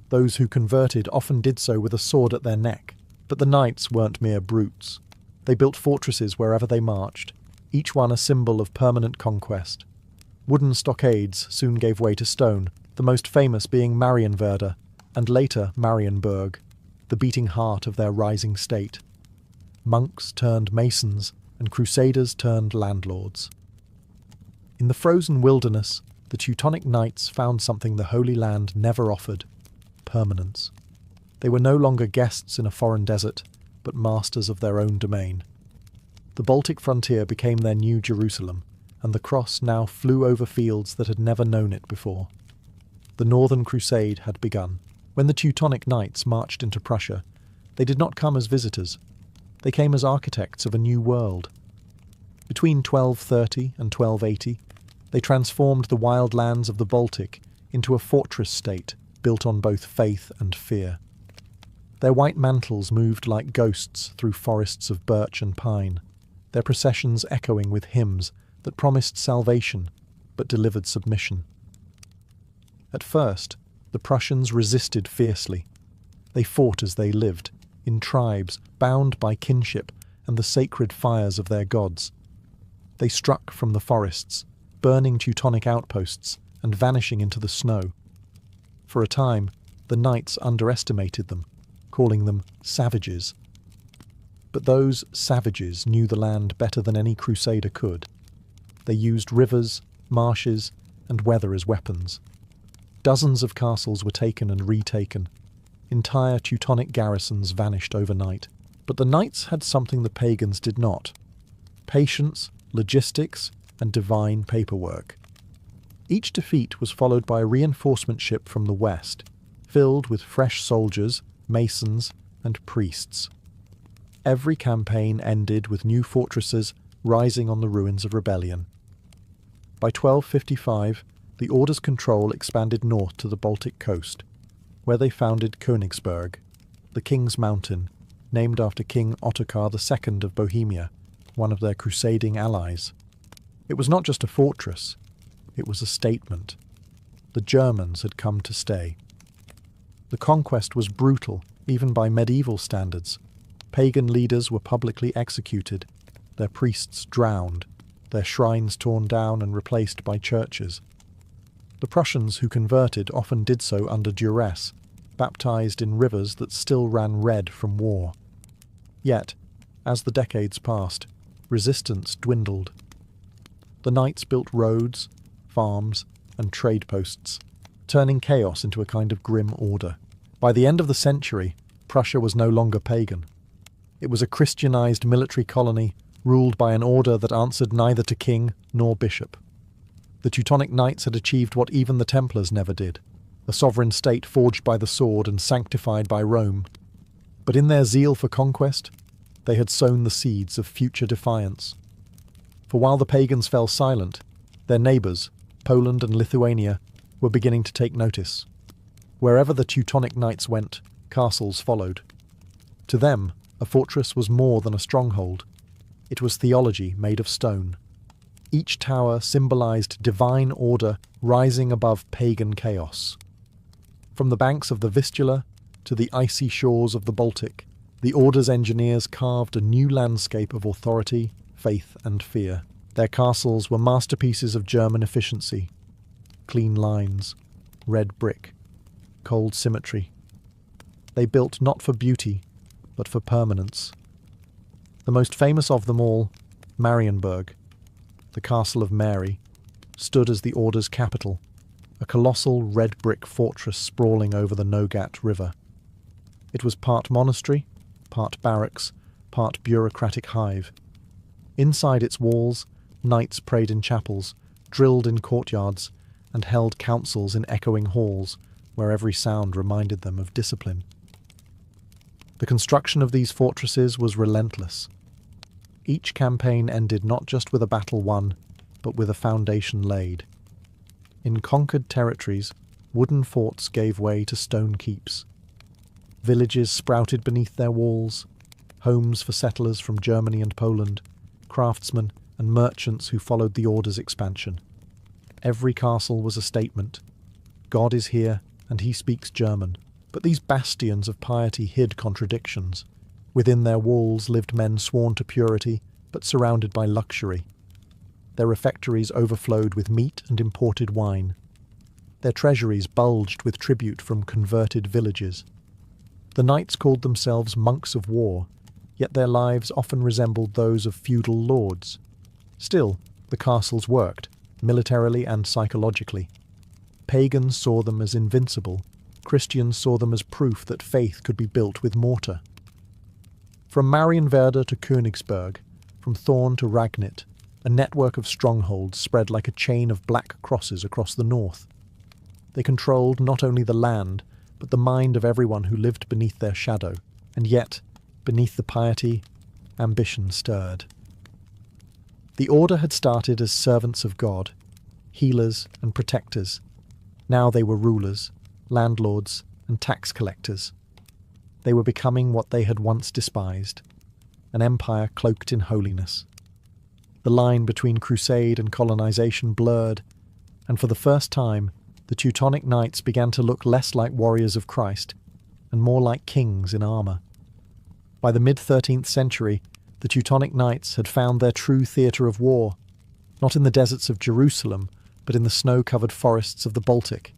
Those who converted often did so with a sword at their neck. But the knights weren't mere brutes. They built fortresses wherever they marched, each one a symbol of permanent conquest. Wooden stockades soon gave way to stone, the most famous being Marienwerder, and later Marienburg, the beating heart of their rising state. Monks turned masons, and crusaders turned landlords. In the frozen wilderness, the Teutonic knights found something the Holy Land never offered: permanence. They were no longer guests in a foreign desert, but masters of their own domain. The Baltic frontier became their new Jerusalem, and the cross now flew over fields that had never known it before. The Northern Crusade had begun. When the Teutonic knights marched into Prussia, they did not come as visitors. They came as architects of a new world. Between 1230 and 1280, they transformed the wild lands of the Baltic into a fortress state built on both faith and fear. Their white mantles moved like ghosts through forests of birch and pine, their processions echoing with hymns that promised salvation but delivered submission. At first, the Prussians resisted fiercely. They fought as they lived, in tribes, bound by kinship and the sacred fires of their gods. They struck from the forests, burning Teutonic outposts and vanishing into the snow. For a time, the knights underestimated them, calling them savages. But those savages knew the land better than any crusader could. They used rivers, marshes, and weather as weapons. Dozens of castles were taken and retaken. Entire Teutonic garrisons vanished overnight. But the knights had something the pagans did not: patience, logistics, and divine paperwork. Each defeat was followed by a reinforcement ship from the west, filled with fresh soldiers, masons, and priests. Every campaign ended with new fortresses rising on the ruins of rebellion. By 1255, the Order's control expanded north to the Baltic coast, where they founded Königsberg, the King's Mountain, named after King Ottokar II of Bohemia, one of their crusading allies. It was not just a fortress, it was a statement. The Germans had come to stay. The conquest was brutal, even by medieval standards. Pagan leaders were publicly executed, their priests drowned, their shrines torn down and replaced by churches. The Prussians who converted often did so under duress, baptized in rivers that still ran red from war. Yet, as the decades passed, resistance dwindled. The knights built roads, farms, and trade posts, turning chaos into a kind of grim order. By the end of the century, Prussia was no longer pagan. It was a Christianized military colony ruled by an order that answered neither to king nor bishop. The Teutonic Knights had achieved what even the Templars never did, a sovereign state forged by the sword and sanctified by Rome. But in their zeal for conquest, they had sown the seeds of future defiance. For while the pagans fell silent, their neighbours, Poland and Lithuania, were beginning to take notice. Wherever the Teutonic Knights went, castles followed. To them, a fortress was more than a stronghold. It was theology made of stone. Each tower symbolized divine order rising above pagan chaos. From the banks of the Vistula to the icy shores of the Baltic, the Order's engineers carved a new landscape of authority, faith, and fear. Their castles were masterpieces of German efficiency. Clean lines, red brick, cold symmetry. They built not for beauty, but for permanence. The most famous of them all, Marienburg, the Castle of Mary, stood as the Order's capital, a colossal red brick fortress sprawling over the Nogat River. It was part monastery, part barracks, part bureaucratic hive. Inside its walls, knights prayed in chapels, drilled in courtyards, and held councils in echoing halls, where every sound reminded them of discipline. The construction of these fortresses was relentless. Each campaign ended not just with a battle won, but with a foundation laid. In conquered territories, wooden forts gave way to stone keeps. Villages sprouted beneath their walls, homes for settlers from Germany and Poland, craftsmen and merchants who followed the Order's expansion. Every castle was a statement. God is here, and he speaks German. But these bastions of piety hid contradictions. Within their walls lived men sworn to purity, but surrounded by luxury. Their refectories overflowed with meat and imported wine. Their treasuries bulged with tribute from converted villages. The knights called themselves monks of war, yet their lives often resembled those of feudal lords. Still, the castles worked, militarily and psychologically. Pagans saw them as invincible. Christians saw them as proof that faith could be built with mortar. From Marienwerder to Königsberg, from Thorn to Ragnit, a network of strongholds spread like a chain of black crosses across the north. They controlled not only the land, but the mind of everyone who lived beneath their shadow, and yet, beneath the piety, ambition stirred. The Order had started as servants of God, healers and protectors. Now they were rulers, landlords, and tax collectors. They were becoming what they had once despised, an empire cloaked in holiness. The line between crusade and colonization blurred, and for the first time, the Teutonic Knights began to look less like warriors of Christ and more like kings in armor. By the mid-13th century, the Teutonic Knights had found their true theatre of war, not in the deserts of Jerusalem, but in the snow-covered forests of the Baltic.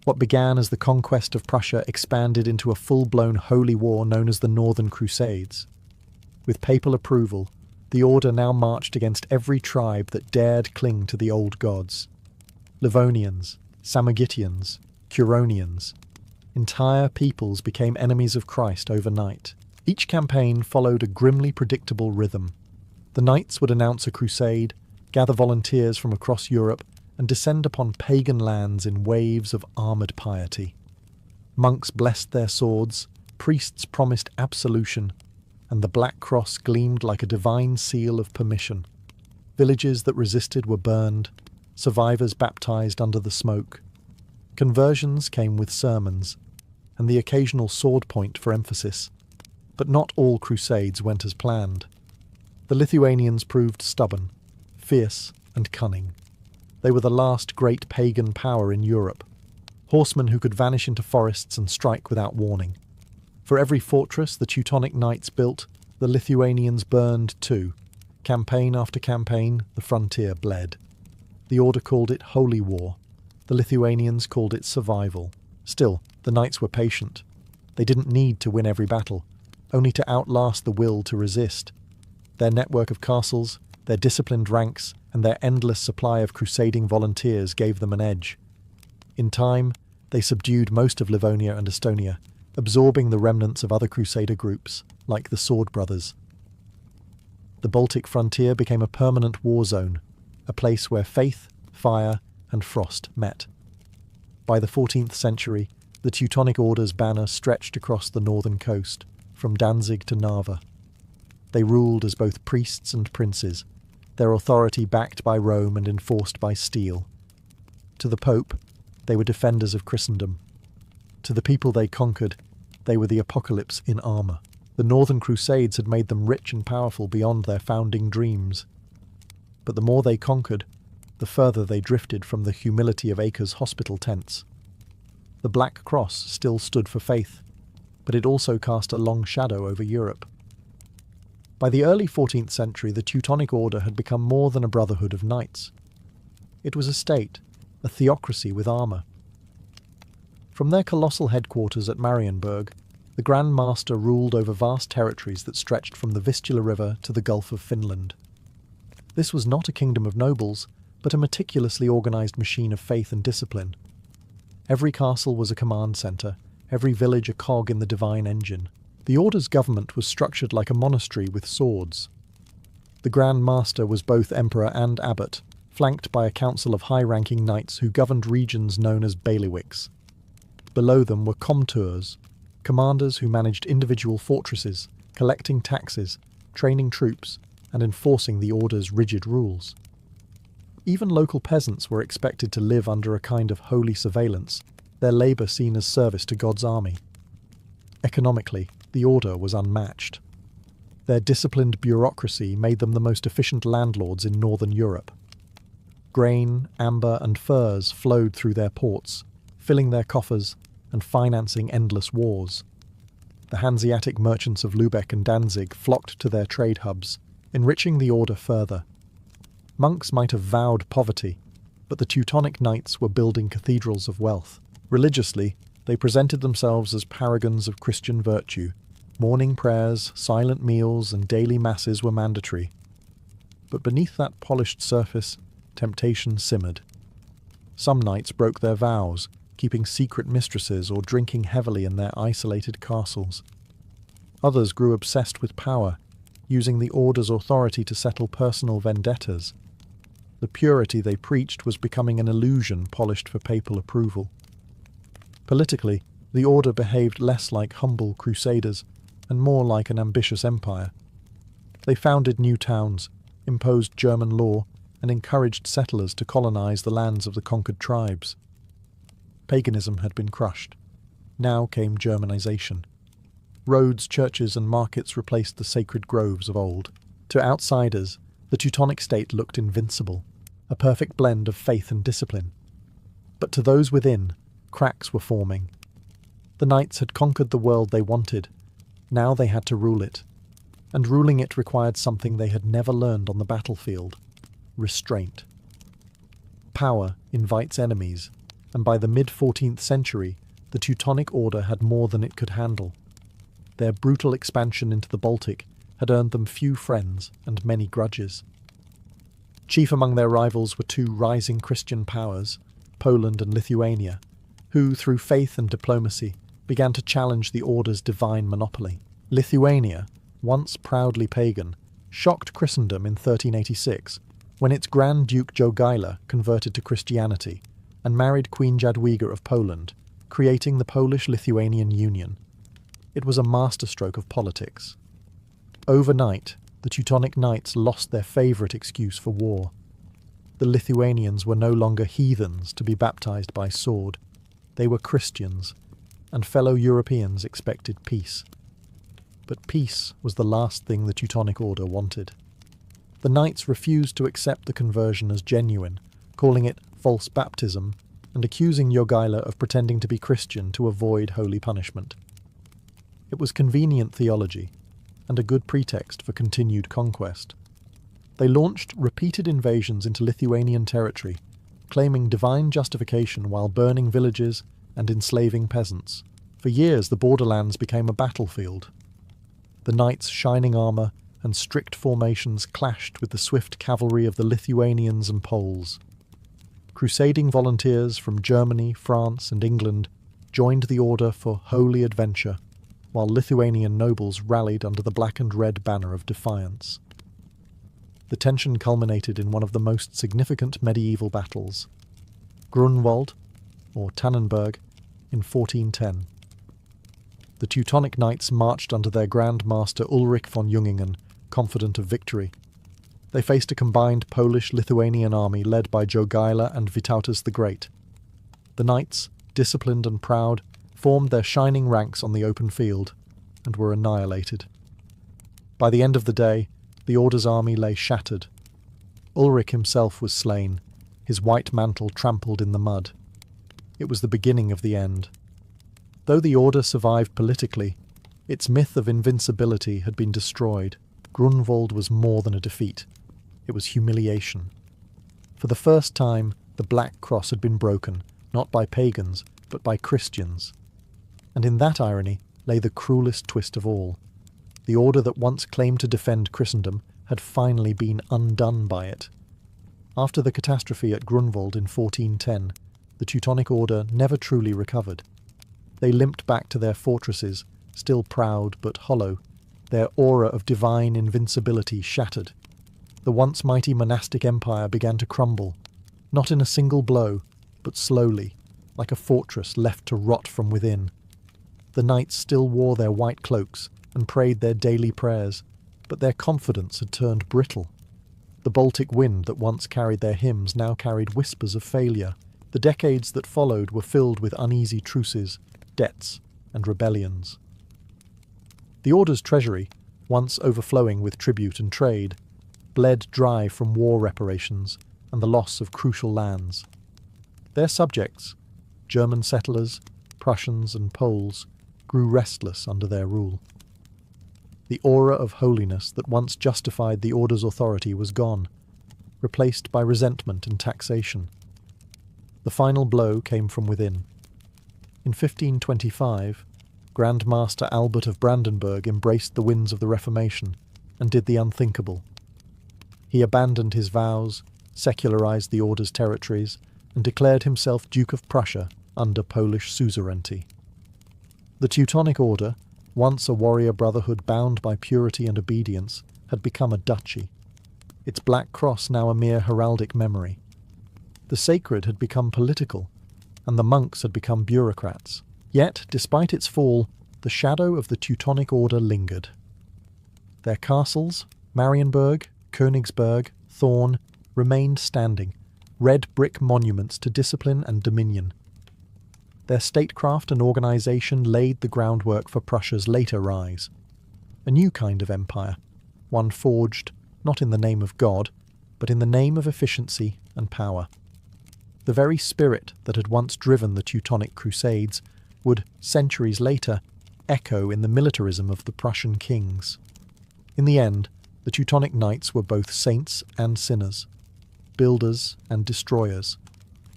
What began as the conquest of Prussia expanded into a full-blown holy war known as the Northern Crusades. With papal approval, the order now marched against every tribe that dared cling to the old gods. Livonians, Samogitians, Curonians. Entire peoples became enemies of Christ overnight. Each campaign followed a grimly predictable rhythm. The knights would announce a crusade, gather volunteers from across Europe, and descend upon pagan lands in waves of armoured piety. Monks blessed their swords, priests promised absolution, and the Black Cross gleamed like a divine seal of permission. Villages that resisted were burned, survivors baptized under the smoke. Conversions came with sermons, and the occasional sword point for emphasis. But not all crusades went as planned. The Lithuanians proved stubborn, fierce, and cunning. They were the last great pagan power in Europe, horsemen who could vanish into forests and strike without warning. For every fortress the Teutonic Knights built, the Lithuanians burned too. Campaign after campaign, the frontier bled. The order called it holy war. The Lithuanians called it survival. Still, the knights were patient. They didn't need to win every battle, only to outlast the will to resist. Their network of castles, their disciplined ranks, and their endless supply of crusading volunteers gave them an edge. In time, they subdued most of Livonia and Estonia, absorbing the remnants of other crusader groups, like the Sword Brothers. The Baltic frontier became a permanent war zone, a place where faith, fire, and frost met. By the 14th century, the Teutonic Order's banner stretched across the northern coast, from Danzig to Narva. They ruled as both priests and princes, their authority backed by Rome and enforced by steel. To the Pope, they were defenders of Christendom. To the people they conquered, they were the apocalypse in armour. The Northern Crusades had made them rich and powerful beyond their founding dreams. But the more they conquered, the further they drifted from the humility of Acre's hospital tents. The Black Cross still stood for faith, but it also cast a long shadow over Europe. By the early 14th century, the Teutonic Order had become more than a brotherhood of knights. It was a state, a theocracy with armour. From their colossal headquarters at Marienburg, the Grand Master ruled over vast territories that stretched from the Vistula River to the Gulf of Finland. This was not a kingdom of nobles, but a meticulously organised machine of faith and discipline. Every castle was a command centre, every village a cog in the divine engine. The Order's government was structured like a monastery with swords. The Grand Master was both emperor and abbot, flanked by a council of high-ranking knights who governed regions known as bailiwicks. Below them were comteurs, commanders who managed individual fortresses, collecting taxes, training troops, and enforcing the Order's rigid rules. Even local peasants were expected to live under a kind of holy surveillance, their labour seen as service to God's army. Economically, the Order was unmatched. Their disciplined bureaucracy made them the most efficient landlords in northern Europe. Grain, amber, and furs flowed through their ports, filling their coffers and financing endless wars. The Hanseatic merchants of Lübeck and Danzig flocked to their trade hubs, enriching the Order further. Monks might have vowed poverty, but the Teutonic Knights were building cathedrals of wealth. Religiously, they presented themselves as paragons of Christian virtue. Morning prayers, silent meals, and daily masses were mandatory. But beneath that polished surface, temptation simmered. Some knights broke their vows, keeping secret mistresses or drinking heavily in their isolated castles. Others grew obsessed with power, using the Order's authority to settle personal vendettas. The purity they preached was becoming an illusion polished for papal approval. Politically, the Order behaved less like humble crusaders and more like an ambitious empire. They founded new towns, imposed German law, and encouraged settlers to colonize the lands of the conquered tribes. Paganism had been crushed. Now came Germanization. Roads, churches, and markets replaced the sacred groves of old. To outsiders, the Teutonic state looked invincible, a perfect blend of faith and discipline. But to those within, cracks were forming. The knights had conquered the world they wanted, Now they had to rule it, and ruling it required something they had never learned on the battlefield: restraint. Power invites enemies, and by the mid-14th century, the Teutonic Order had more than it could handle. Their brutal expansion into the Baltic had earned them few friends and many grudges. Chief among their rivals were two rising Christian powers, Poland and Lithuania, who, through faith and diplomacy, began to challenge the Order's divine monopoly. Lithuania, once proudly pagan, shocked Christendom in 1386, when its Grand Duke Jogaila converted to Christianity and married Queen Jadwiga of Poland, creating the Polish-Lithuanian Union. It was a masterstroke of politics. Overnight, the Teutonic Knights lost their favourite excuse for war. The Lithuanians were no longer heathens to be baptised by sword. They were Christians, and fellow Europeans expected peace. But peace was the last thing the Teutonic Order wanted. The Knights refused to accept the conversion as genuine, calling it false baptism and accusing Jogaila of pretending to be Christian to avoid holy punishment. It was convenient theology, and a good pretext for continued conquest. They launched repeated invasions into Lithuanian territory, claiming divine justification while burning villages and enslaving peasants. For years the borderlands became a battlefield. The knights' shining armour and strict formations clashed with the swift cavalry of the Lithuanians and Poles. Crusading volunteers from Germany, France and England joined the order for holy adventure, while Lithuanian nobles rallied under the black and red banner of defiance. The tension culminated in one of the most significant medieval battles, Grunwald, or Tannenberg, in 1410. The Teutonic Knights marched under their Grand Master Ulrich von Jungingen, confident of victory. They faced a combined Polish-Lithuanian army led by Jogaila and Vytautas the Great. The knights, disciplined and proud, formed their shining ranks on the open field and were annihilated. By the end of the day, the Order's army lay shattered. Ulrich himself was slain, his white mantle trampled in the mud. It was the beginning of the end. Though the Order survived politically, its myth of invincibility had been destroyed. Grunwald was more than a defeat. It was humiliation. For the first time, the Black Cross had been broken, not by pagans, but by Christians. And in that irony lay the cruelest twist of all. The Order that once claimed to defend Christendom had finally been undone by it. After the catastrophe at Grunwald in 1410, the Teutonic Order never truly recovered. They limped back to their fortresses, still proud but hollow, their aura of divine invincibility shattered. The once mighty monastic empire began to crumble, not in a single blow, but slowly, like a fortress left to rot from within. The knights still wore their white cloaks and prayed their daily prayers, but their confidence had turned brittle. The Baltic wind that once carried their hymns now carried whispers of failure. The decades that followed were filled with uneasy truces, debts, and rebellions. The Order's treasury, once overflowing with tribute and trade, bled dry from war reparations and the loss of crucial lands. Their subjects, German settlers, Prussians and Poles, grew restless under their rule. The aura of holiness that once justified the Order's authority was gone, replaced by resentment and taxation. The final blow came from within. In 1525, Grand Master Albert of Brandenburg embraced the winds of the Reformation and did the unthinkable. He abandoned his vows, secularized the Order's territories, and declared himself Duke of Prussia under Polish suzerainty. The Teutonic Order, once a warrior brotherhood bound by purity and obedience, had become a duchy, its black cross now a mere heraldic memory. The sacred had become political, and the monks had become bureaucrats. Yet, despite its fall, the shadow of the Teutonic Order lingered. Their castles, Marienburg, Königsberg, Thorn, remained standing, red brick monuments to discipline and dominion. Their statecraft and organisation laid the groundwork for Prussia's later rise. A new kind of empire, one forged not in the name of God, but in the name of efficiency and power. The very spirit that had once driven the Teutonic Crusades would, centuries later, echo in the militarism of the Prussian kings. In the end, the Teutonic knights were both saints and sinners, builders and destroyers.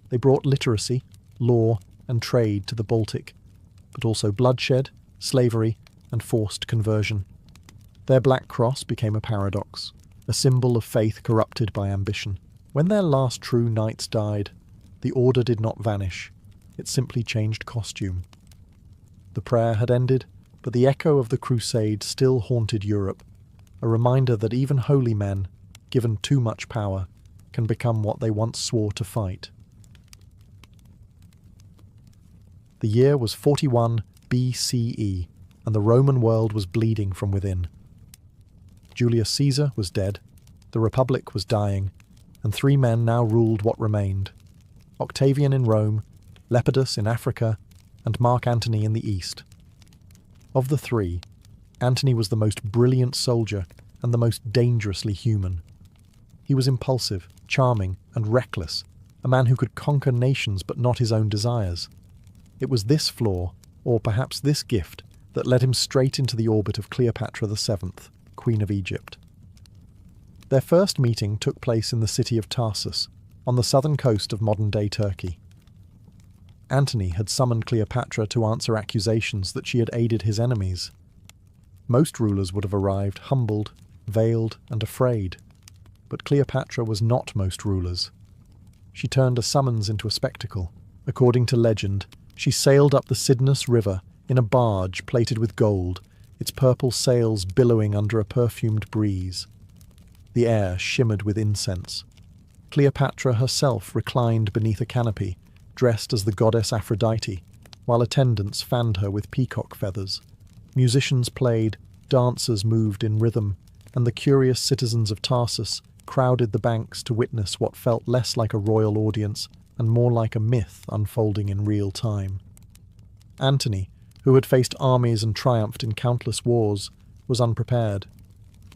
They brought literacy, law, and trade to the Baltic, but also bloodshed, slavery, and forced conversion. Their black cross became a paradox, a symbol of faith corrupted by ambition. When their last true knights died, the order did not vanish, it simply changed costume. The prayer had ended, but the echo of the crusade still haunted Europe, a reminder that even holy men, given too much power, can become what they once swore to fight. The year was 41 BCE, and the Roman world was bleeding from within. Julius Caesar was dead, the Republic was dying, and three men now ruled what remained: Octavian in Rome, Lepidus in Africa, and Mark Antony in the East. Of the three, Antony was the most brilliant soldier and the most dangerously human. He was impulsive, charming, and reckless, a man who could conquer nations but not his own desires. It was this flaw, or perhaps this gift, that led him straight into the orbit of Cleopatra VII, Queen of Egypt. Their first meeting took place in the city of Tarsus, on the southern coast of modern-day Turkey. Antony had summoned Cleopatra to answer accusations that she had aided his enemies. Most rulers would have arrived humbled, veiled, and afraid. But Cleopatra was not most rulers. She turned a summons into a spectacle. According to legend, she sailed up the Cydnus River in a barge plated with gold, its purple sails billowing under a perfumed breeze. The air shimmered with incense. Cleopatra herself reclined beneath a canopy, dressed as the goddess Aphrodite, while attendants fanned her with peacock feathers. Musicians played, dancers moved in rhythm, and the curious citizens of Tarsus crowded the banks to witness what felt less like a royal audience and more like a myth unfolding in real time. Antony, who had faced armies and triumphed in countless wars, was unprepared.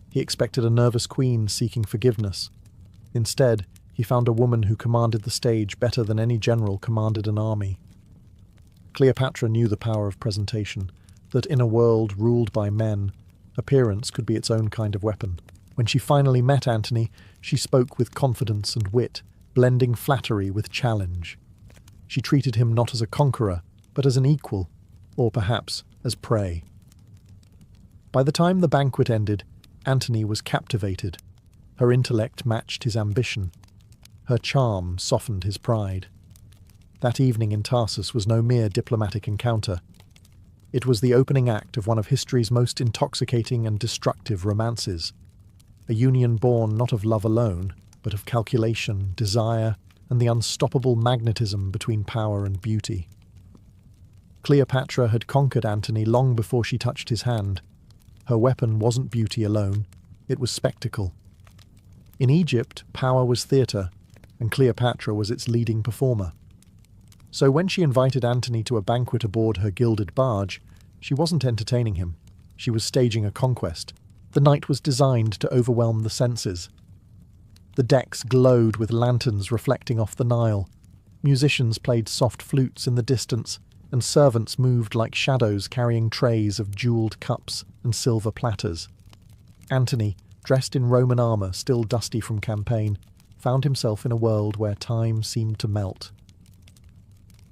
He expected a nervous queen seeking forgiveness. Instead, he found a woman who commanded the stage better than any general commanded an army. Cleopatra knew the power of presentation, that in a world ruled by men, appearance could be its own kind of weapon. When she finally met Antony, she spoke with confidence and wit, blending flattery with challenge. She treated him not as a conqueror, but as an equal, or perhaps as prey. By the time the banquet ended, Antony was captivated. Her intellect matched his ambition. Her charm softened his pride. That evening in Tarsus was no mere diplomatic encounter. It was the opening act of one of history's most intoxicating and destructive romances, a union born not of love alone, but of calculation, desire, and the unstoppable magnetism between power and beauty. Cleopatra had conquered Antony long before she touched his hand. Her weapon wasn't beauty alone, it was spectacle. In Egypt, power was theatre, and Cleopatra was its leading performer. So when she invited Antony to a banquet aboard her gilded barge, she wasn't entertaining him. She was staging a conquest. The night was designed to overwhelm the senses. The decks glowed with lanterns reflecting off the Nile. Musicians played soft flutes in the distance, and servants moved like shadows carrying trays of jewelled cups and silver platters. Antony, dressed in Roman armour still dusty from campaign, found himself in a world where time seemed to melt.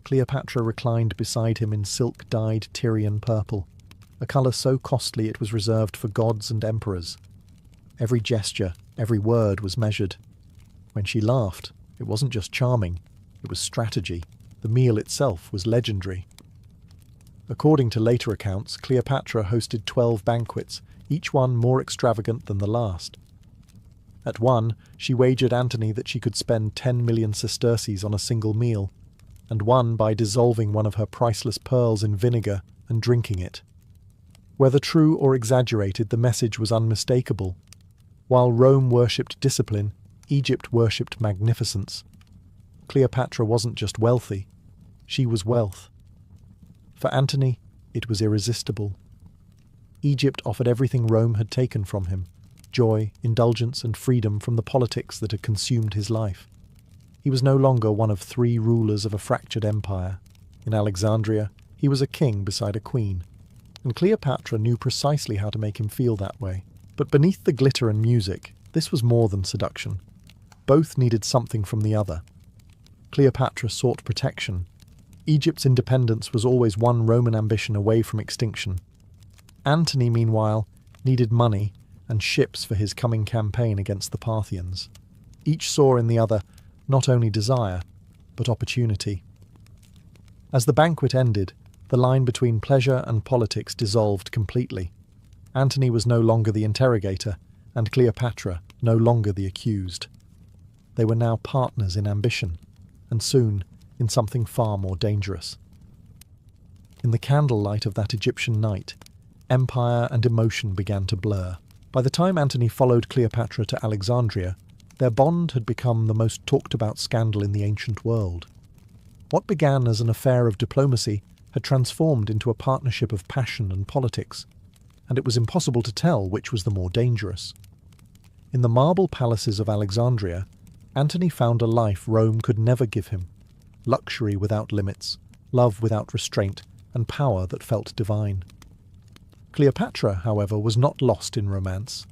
Cleopatra reclined beside him in silk-dyed Tyrian purple, a colour so costly it was reserved for gods and emperors. Every gesture, every word was measured. When she laughed, it wasn't just charming, it was strategy. The meal itself was legendary. According to later accounts, Cleopatra hosted 12 banquets, each one more extravagant than the last. At one, she wagered Antony that she could spend 10 million sesterces on a single meal, and won by dissolving one of her priceless pearls in vinegar and drinking it. Whether true or exaggerated, the message was unmistakable. While Rome worshipped discipline, Egypt worshipped magnificence. Cleopatra wasn't just wealthy, she was wealth. For Antony, it was irresistible. Egypt offered everything Rome had taken from him: joy, indulgence, and freedom from the politics that had consumed his life. He was no longer one of 3 rulers of a fractured empire. In Alexandria, he was a king beside a queen. and Cleopatra knew precisely how to make him feel that way. But beneath the glitter and music, this was more than seduction. Both needed something from the other. Cleopatra sought protection. Egypt's independence was always one Roman ambition away from extinction. Antony, meanwhile, needed money and ships for his coming campaign against the Parthians. Each saw in the other not only desire, but opportunity. As the banquet ended, the line between pleasure and politics dissolved completely. Antony was no longer the interrogator, and Cleopatra no longer the accused. They were now partners in ambition, and soon in something far more dangerous. In the candlelight of that Egyptian night, empire and emotion began to blur. By the time Antony followed Cleopatra to Alexandria, their bond had become the most talked-about scandal in the ancient world. What began as an affair of diplomacy had transformed into a partnership of passion and politics, and it was impossible to tell which was the more dangerous. In the marble palaces of Alexandria, Antony found a life Rome could never give him: luxury without limits, love without restraint, and power that felt divine. Cleopatra, however, was not lost in romance.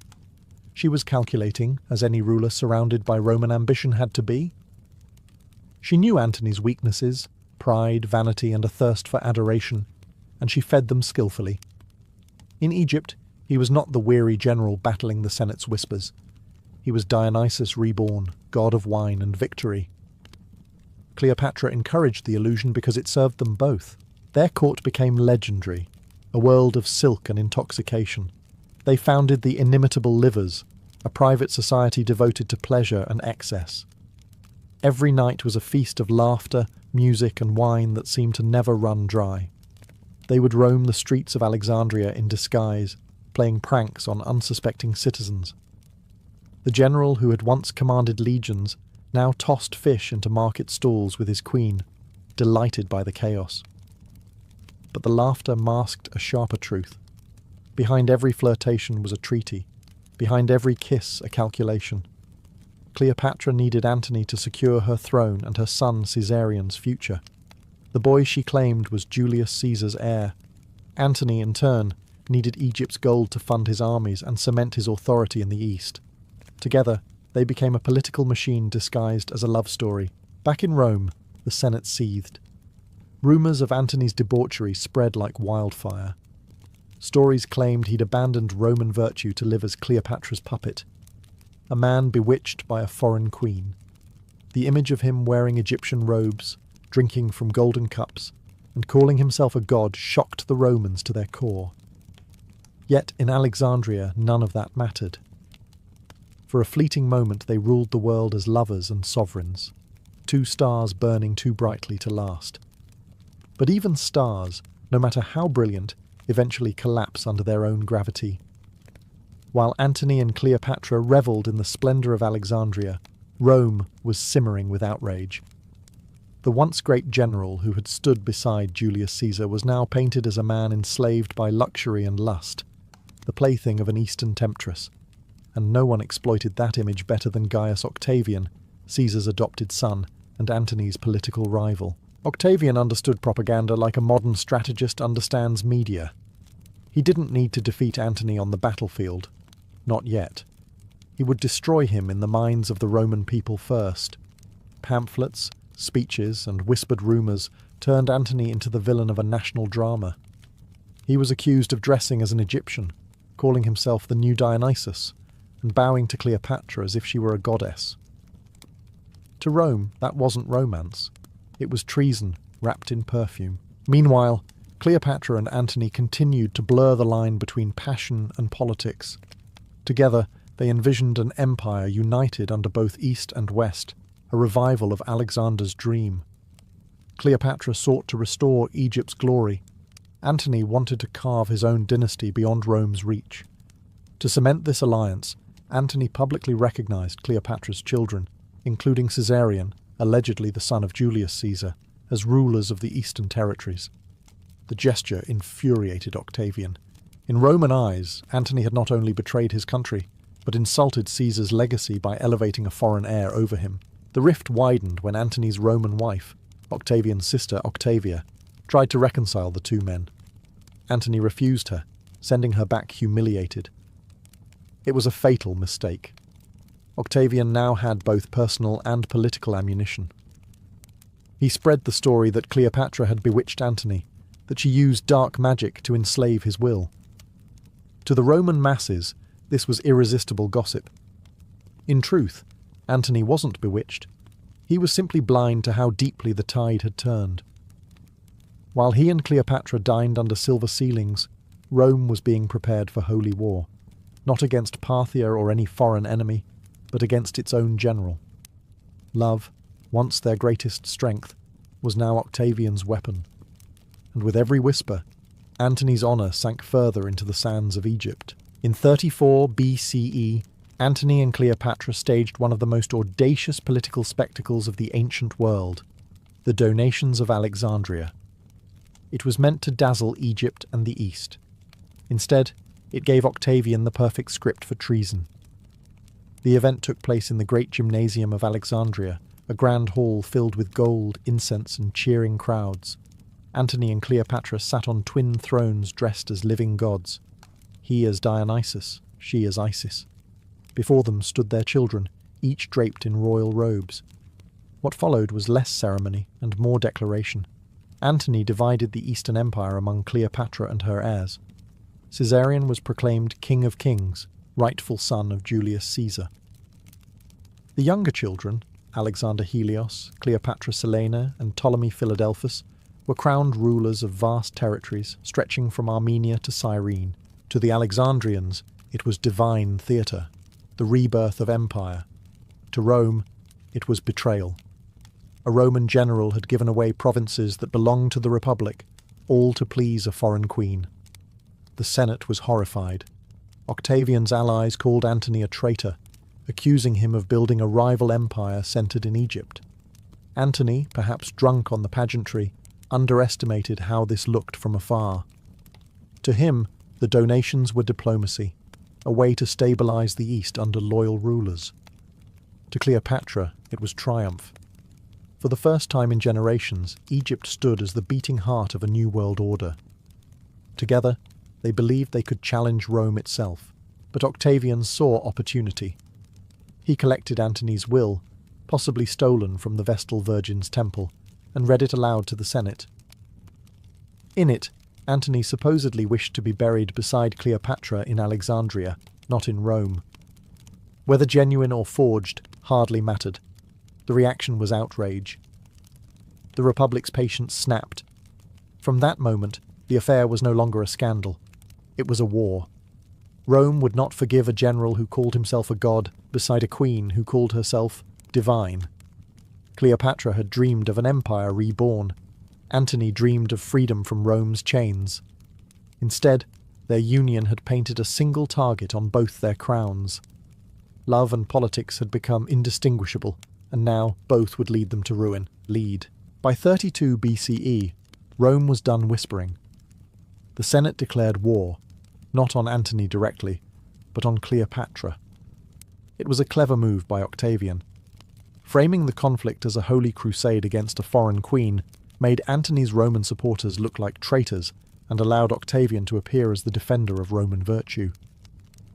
She was calculating, as any ruler surrounded by Roman ambition had to be. She knew Antony's weaknesses, pride, vanity, and a thirst for adoration, and she fed them skillfully. In Egypt, he was not the weary general battling the Senate's whispers. He was Dionysus reborn, god of wine and victory. Cleopatra encouraged the illusion because it served them both. Their court became legendary, a world of silk and intoxication. They founded the inimitable Livers, a private society devoted to pleasure and excess. Every night was a feast of laughter, music, and wine that seemed to never run dry. They would roam the streets of Alexandria in disguise, playing pranks on unsuspecting citizens. The general who had once commanded legions now tossed fish into market stalls with his queen, delighted by the chaos. But the laughter masked a sharper truth. Behind every flirtation was a treaty. Behind every kiss, a calculation. Cleopatra needed Antony to secure her throne and her son Caesarion's future. The boy she claimed was Julius Caesar's heir. Antony, in turn, needed Egypt's gold to fund his armies and cement his authority in the east. Together, they became a political machine disguised as a love story. Back in Rome, the Senate seethed. Rumours of Antony's debauchery spread like wildfire. Stories claimed he'd abandoned Roman virtue to live as Cleopatra's puppet, a man bewitched by a foreign queen. The image of him wearing Egyptian robes, drinking from golden cups, and calling himself a god shocked the Romans to their core. Yet in Alexandria none of that mattered. For a fleeting moment they ruled the world as lovers and sovereigns, two stars burning too brightly to last. But even stars, no matter how brilliant, eventually collapse under their own gravity. While Antony and Cleopatra revelled in the splendour of Alexandria, Rome was simmering with outrage. The once great general who had stood beside Julius Caesar was now painted as a man enslaved by luxury and lust, the plaything of an Eastern temptress, and no one exploited that image better than Gaius Octavian, Caesar's adopted son and Antony's political rival. Octavian understood propaganda like a modern strategist understands media. He didn't need to defeat Antony on the battlefield. Not yet. He would destroy him in the minds of the Roman people first. Pamphlets, speeches, and whispered rumours turned Antony into the villain of a national drama. He was accused of dressing as an Egyptian, calling himself the new Dionysus, and bowing to Cleopatra as if she were a goddess. To Rome, that wasn't romance. It was treason, wrapped in perfume. Meanwhile, Cleopatra and Antony continued to blur the line between passion and politics. Together, they envisioned an empire united under both East and West, a revival of Alexander's dream. Cleopatra sought to restore Egypt's glory. Antony wanted to carve his own dynasty beyond Rome's reach. To cement this alliance, Antony publicly recognized Cleopatra's children, including Caesarion, allegedly the son of Julius Caesar, as rulers of the eastern territories. The gesture infuriated Octavian. In Roman eyes, Antony had not only betrayed his country, but insulted Caesar's legacy by elevating a foreign heir over him. The rift widened when Antony's Roman wife, Octavian's sister Octavia, tried to reconcile the two men. Antony refused her, sending her back humiliated. It was a fatal mistake. Octavian now had both personal and political ammunition. He spread the story that Cleopatra had bewitched Antony, that she used dark magic to enslave his will. To the Roman masses, this was irresistible gossip. In truth, Antony wasn't bewitched. He was simply blind to how deeply the tide had turned. While he and Cleopatra dined under silver ceilings, Rome was being prepared for holy war, not against Parthia or any foreign enemy, but against its own general. Love, once their greatest strength, was now Octavian's weapon. And with every whisper, Antony's honour sank further into the sands of Egypt. In 34 BCE, Antony and Cleopatra staged one of the most audacious political spectacles of the ancient world, the donations of Alexandria. It was meant to dazzle Egypt and the East. Instead, it gave Octavian the perfect script for treason. The event took place in the great gymnasium of Alexandria, a grand hall filled with gold, incense, and cheering crowds. Antony and Cleopatra sat on twin thrones dressed as living gods, he as Dionysus, she as Isis. Before them stood their children, each draped in royal robes. What followed was less ceremony and more declaration. Antony divided the Eastern Empire among Cleopatra and her heirs. Caesarion was proclaimed King of Kings, rightful son of Julius Caesar. The younger children, Alexander Helios, Cleopatra Selene, and Ptolemy Philadelphus, were crowned rulers of vast territories stretching from Armenia to Cyrene. To the Alexandrians, it was divine theatre, the rebirth of empire. To Rome, it was betrayal. A Roman general had given away provinces that belonged to the Republic, all to please a foreign queen. The Senate was horrified. Octavian's allies called Antony a traitor, accusing him of building a rival empire centred in Egypt. Antony, perhaps drunk on the pageantry, underestimated how this looked from afar. To him, the donations were diplomacy, a way to stabilise the East under loyal rulers. To Cleopatra, it was triumph. For the first time in generations, Egypt stood as the beating heart of a new world order. Together, they believed they could challenge Rome itself, but Octavian saw opportunity. He collected Antony's will, possibly stolen from the Vestal Virgin's temple, and read it aloud to the Senate. In it, Antony supposedly wished to be buried beside Cleopatra in Alexandria, not in Rome. Whether genuine or forged hardly mattered. The reaction was outrage. The Republic's patience snapped. From that moment, the affair was no longer a scandal. It was a war. Rome would not forgive a general who called himself a god beside a queen who called herself divine. Cleopatra had dreamed of an empire reborn. Antony dreamed of freedom from Rome's chains. Instead, their union had painted a single target on both their crowns. Love and politics had become indistinguishable, and now both would lead them to ruin. By 32 BCE, Rome was done whispering. The Senate declared war, not on Antony directly, but on Cleopatra. It was a clever move by Octavian. Framing the conflict as a holy crusade against a foreign queen made Antony's Roman supporters look like traitors and allowed Octavian to appear as the defender of Roman virtue.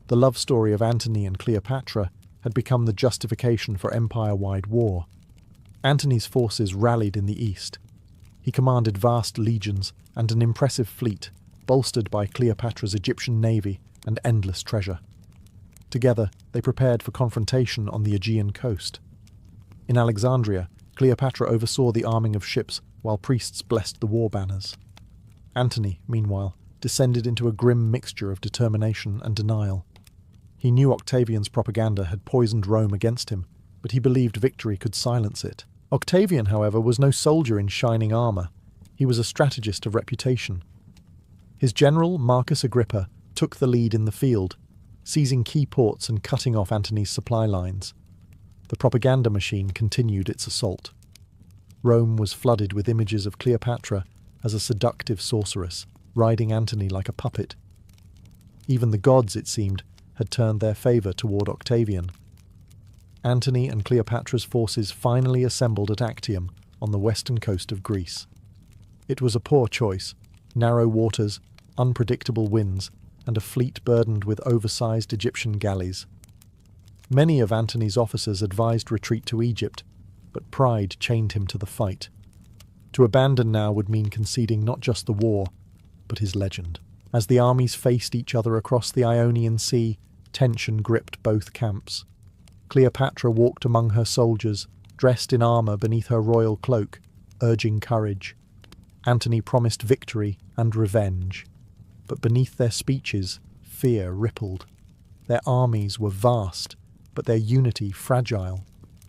The love story of Antony and Cleopatra had become the justification for empire-wide war. Antony's forces rallied in the east. He commanded vast legions and an impressive fleet, bolstered by Cleopatra's Egyptian navy and endless treasure. Together, they prepared for confrontation on the Aegean coast. In Alexandria, Cleopatra oversaw the arming of ships while priests blessed the war banners. Antony, meanwhile, descended into a grim mixture of determination and denial. He knew Octavian's propaganda had poisoned Rome against him, but he believed victory could silence it. Octavian, however, was no soldier in shining armour. He was a strategist of reputation. His general, Marcus Agrippa, took the lead in the field, seizing key ports and cutting off Antony's supply lines. The propaganda machine continued its assault. Rome was flooded with images of Cleopatra as a seductive sorceress, riding Antony like a puppet. Even the gods, it seemed, had turned their favour toward Octavian. Antony and Cleopatra's forces finally assembled at Actium on the western coast of Greece. It was a poor choice: narrow waters, unpredictable winds, and a fleet burdened with oversized Egyptian galleys. Many of Antony's officers advised retreat to Egypt, but pride chained him to the fight. To abandon now would mean conceding not just the war, but his legend. As the armies faced each other across the Ionian Sea, tension gripped both camps. Cleopatra walked among her soldiers, dressed in armour beneath her royal cloak, urging courage. Antony promised victory and revenge. But beneath their speeches, fear rippled. Their armies were vast, but their unity fragile.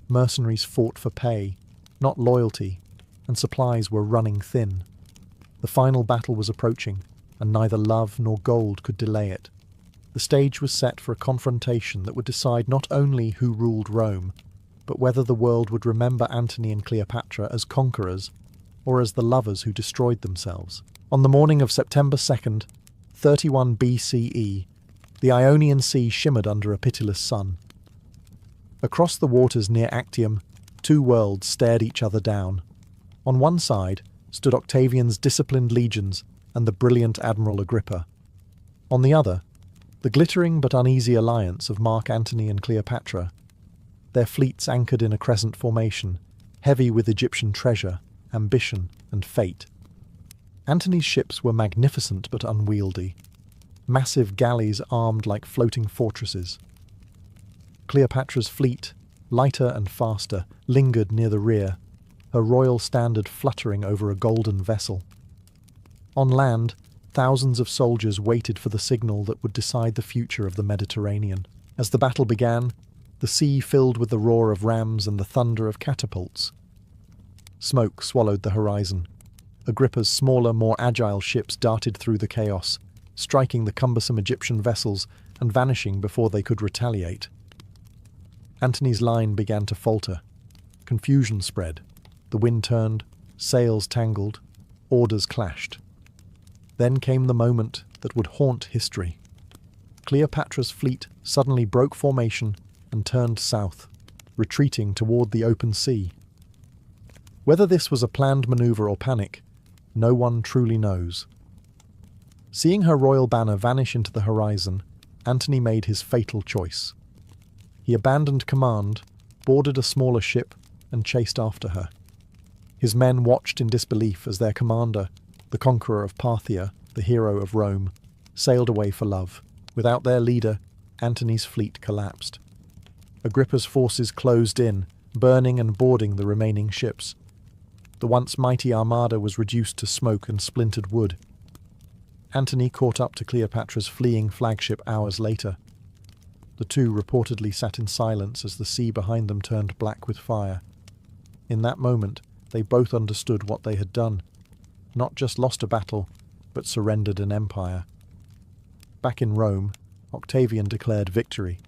Mercenaries fought for pay, not loyalty, and supplies were running thin. The final battle was approaching, and neither love nor gold could delay it. The stage was set for a confrontation that would decide not only who ruled Rome, but whether the world would remember Antony and Cleopatra as conquerors or as the lovers who destroyed themselves. On the morning of September 2nd, 31 BCE, the Ionian Sea shimmered under a pitiless sun. Across the waters near Actium, two worlds stared each other down. On one side stood Octavian's disciplined legions and the brilliant Admiral Agrippa. On the other, the glittering but uneasy alliance of Mark Antony and Cleopatra. Their fleets anchored in a crescent formation, heavy with Egyptian treasure, ambition, and fate. Antony's ships were magnificent but unwieldy, massive galleys armed like floating fortresses. Cleopatra's fleet, lighter and faster, lingered near the rear, her royal standard fluttering over a golden vessel. On land, thousands of soldiers waited for the signal that would decide the future of the Mediterranean. As the battle began, the sea filled with the roar of rams and the thunder of catapults. Smoke swallowed the horizon. Agrippa's smaller, more agile ships darted through the chaos, striking the cumbersome Egyptian vessels and vanishing before they could retaliate. Antony's line began to falter. Confusion spread. The wind turned, sails tangled, orders clashed. Then came the moment that would haunt history. Cleopatra's fleet suddenly broke formation and turned south, retreating toward the open sea. Whether this was a planned maneuver or panic, no one truly knows. Seeing her royal banner vanish into the horizon, Antony made his fatal choice. He abandoned command, boarded a smaller ship, and chased after her. His men watched in disbelief as their commander, the conqueror of Parthia, the hero of Rome, sailed away for love. Without their leader, Antony's fleet collapsed. Agrippa's forces closed in, burning and boarding the remaining ships. The once mighty armada was reduced to smoke and splintered wood. Antony caught up to Cleopatra's fleeing flagship hours later. The two reportedly sat in silence as the sea behind them turned black with fire. In that moment, they both understood what they had done. Not just lost a battle, but surrendered an empire. Back in Rome, Octavian declared victory.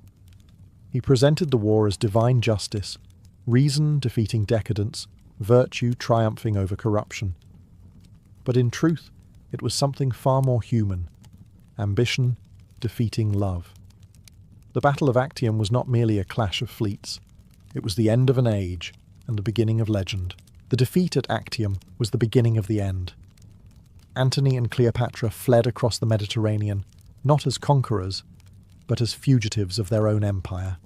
He presented the war as divine justice, reason defeating decadence, virtue triumphing over corruption. But in truth, it was something far more human, ambition defeating love. The Battle of Actium was not merely a clash of fleets. It was the end of an age and the beginning of legend. The defeat at Actium was the beginning of the end. Antony and Cleopatra fled across the Mediterranean, not as conquerors, but as fugitives of their own empire.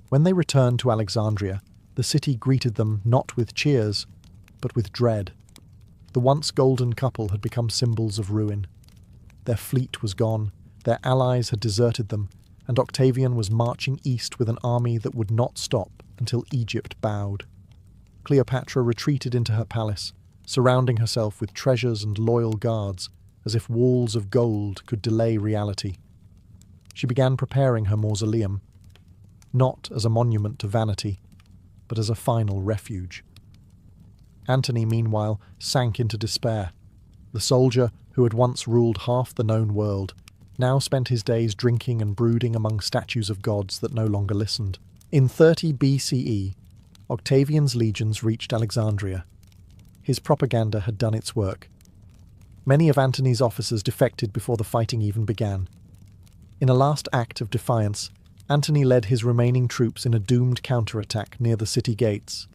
When they returned to Alexandria, the city greeted them not with cheers, but with dread. The once golden couple had become symbols of ruin. Their fleet was gone, their allies had deserted them, and Octavian was marching east with an army that would not stop until Egypt bowed. Cleopatra retreated into her palace, surrounding herself with treasures and loyal guards, as if walls of gold could delay reality. She began preparing her mausoleum, not as a monument to vanity, but as a final refuge. Antony, meanwhile, sank into despair. The soldier who had once ruled half the known world now spent his days drinking and brooding among statues of gods that no longer listened. In 30 BCE, Octavian's legions reached Alexandria. His propaganda had done its work. Many of Antony's officers defected before the fighting even began. In a last act of defiance, Antony led his remaining troops in a doomed counterattack near the city gates.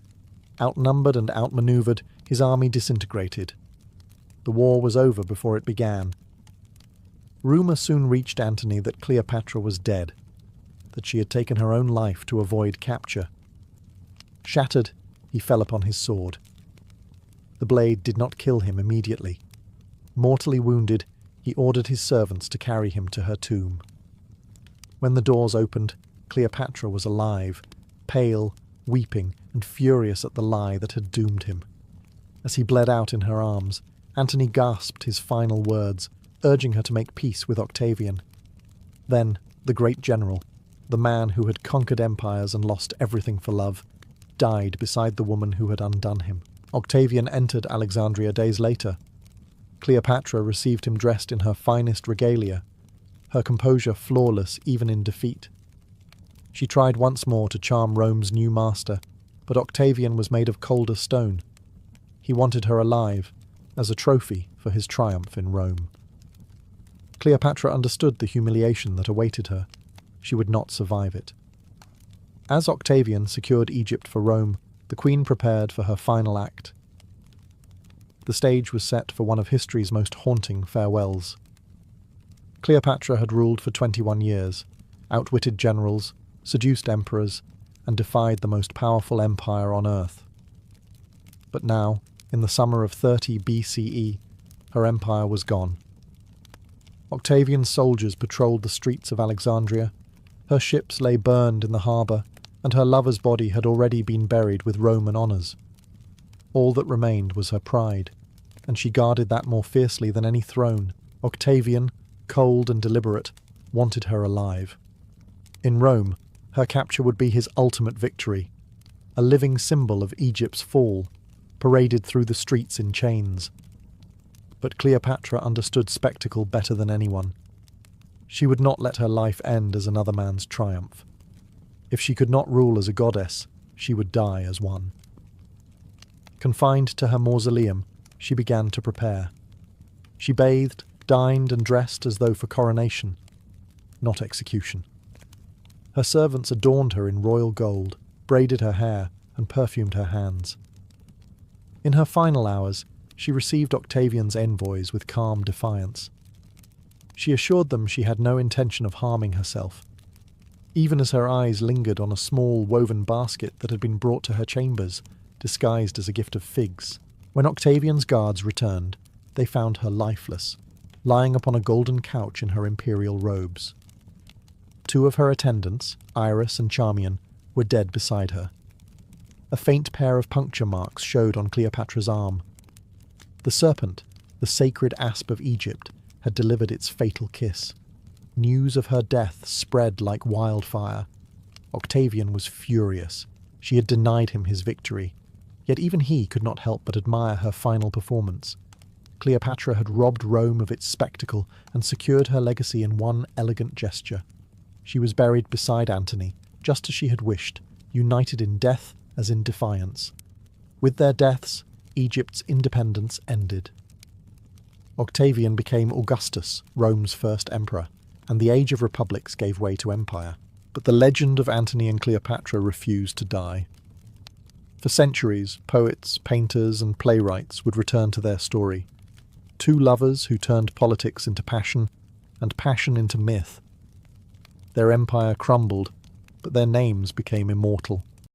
Outnumbered and outmaneuvered, his army disintegrated. The war was over before it began, Rumour soon reached Antony that Cleopatra was dead, that she had taken her own life to avoid capture. Shattered, he fell upon his sword. The blade did not kill him immediately. Mortally wounded, he ordered his servants to carry him to her tomb. When the doors opened, Cleopatra was alive, pale, weeping, and furious at the lie that had doomed him. As he bled out in her arms, Antony gasped his final words, urging her to make peace with Octavian. Then, the great general, the man who had conquered empires and lost everything for love, died beside the woman who had undone him. Octavian entered Alexandria days later. Cleopatra received him dressed in her finest regalia, her composure flawless even in defeat. She tried once more to charm Rome's new master, but Octavian was made of colder stone. He wanted her alive, as a trophy for his triumph in Rome. Cleopatra understood the humiliation that awaited her. She would not survive it. As Octavian secured Egypt for Rome, the queen prepared for her final act. The stage was set for one of history's most haunting farewells. Cleopatra had ruled for 21 years, outwitted generals, seduced emperors, and defied the most powerful empire on earth. But now, in the summer of 30 BCE, her empire was gone. Octavian's soldiers patrolled the streets of Alexandria. Her ships lay burned in the harbour, and her lover's body had already been buried with Roman honours. All that remained was her pride, and she guarded that more fiercely than any throne. Octavian, cold and deliberate, wanted her alive. In Rome, her capture would be his ultimate victory, a living symbol of Egypt's fall, paraded through the streets in chains. But Cleopatra understood spectacle better than anyone. She would not let her life end as another man's triumph. If she could not rule as a goddess, she would die as one. Confined to her mausoleum, she began to prepare. She bathed, dined, and dressed as though for coronation, not execution. Her servants adorned her in royal gold, braided her hair, and perfumed her hands. In her final hours, she received Octavian's envoys with calm defiance. She assured them she had no intention of harming herself, even as her eyes lingered on a small woven basket that had been brought to her chambers, disguised as a gift of figs. When Octavian's guards returned, they found her lifeless, lying upon a golden couch in her imperial robes. Two of her attendants, Iris and Charmian, were dead beside her. A faint pair of puncture marks showed on Cleopatra's arm. The serpent, the sacred asp of Egypt, had delivered its fatal kiss. News of her death spread like wildfire. Octavian was furious. She had denied him his victory. Yet even he could not help but admire her final performance. Cleopatra had robbed Rome of its spectacle and secured her legacy in one elegant gesture. She was buried beside Antony, just as she had wished, united in death as in defiance. With their deaths, Egypt's independence ended. Octavian became Augustus, Rome's first emperor, and the age of republics gave way to empire. But the legend of Antony and Cleopatra refused to die. For centuries, poets, painters, and playwrights would return to their story. Two lovers who turned politics into passion, and passion into myth. Their empire crumbled, but their names became immortal.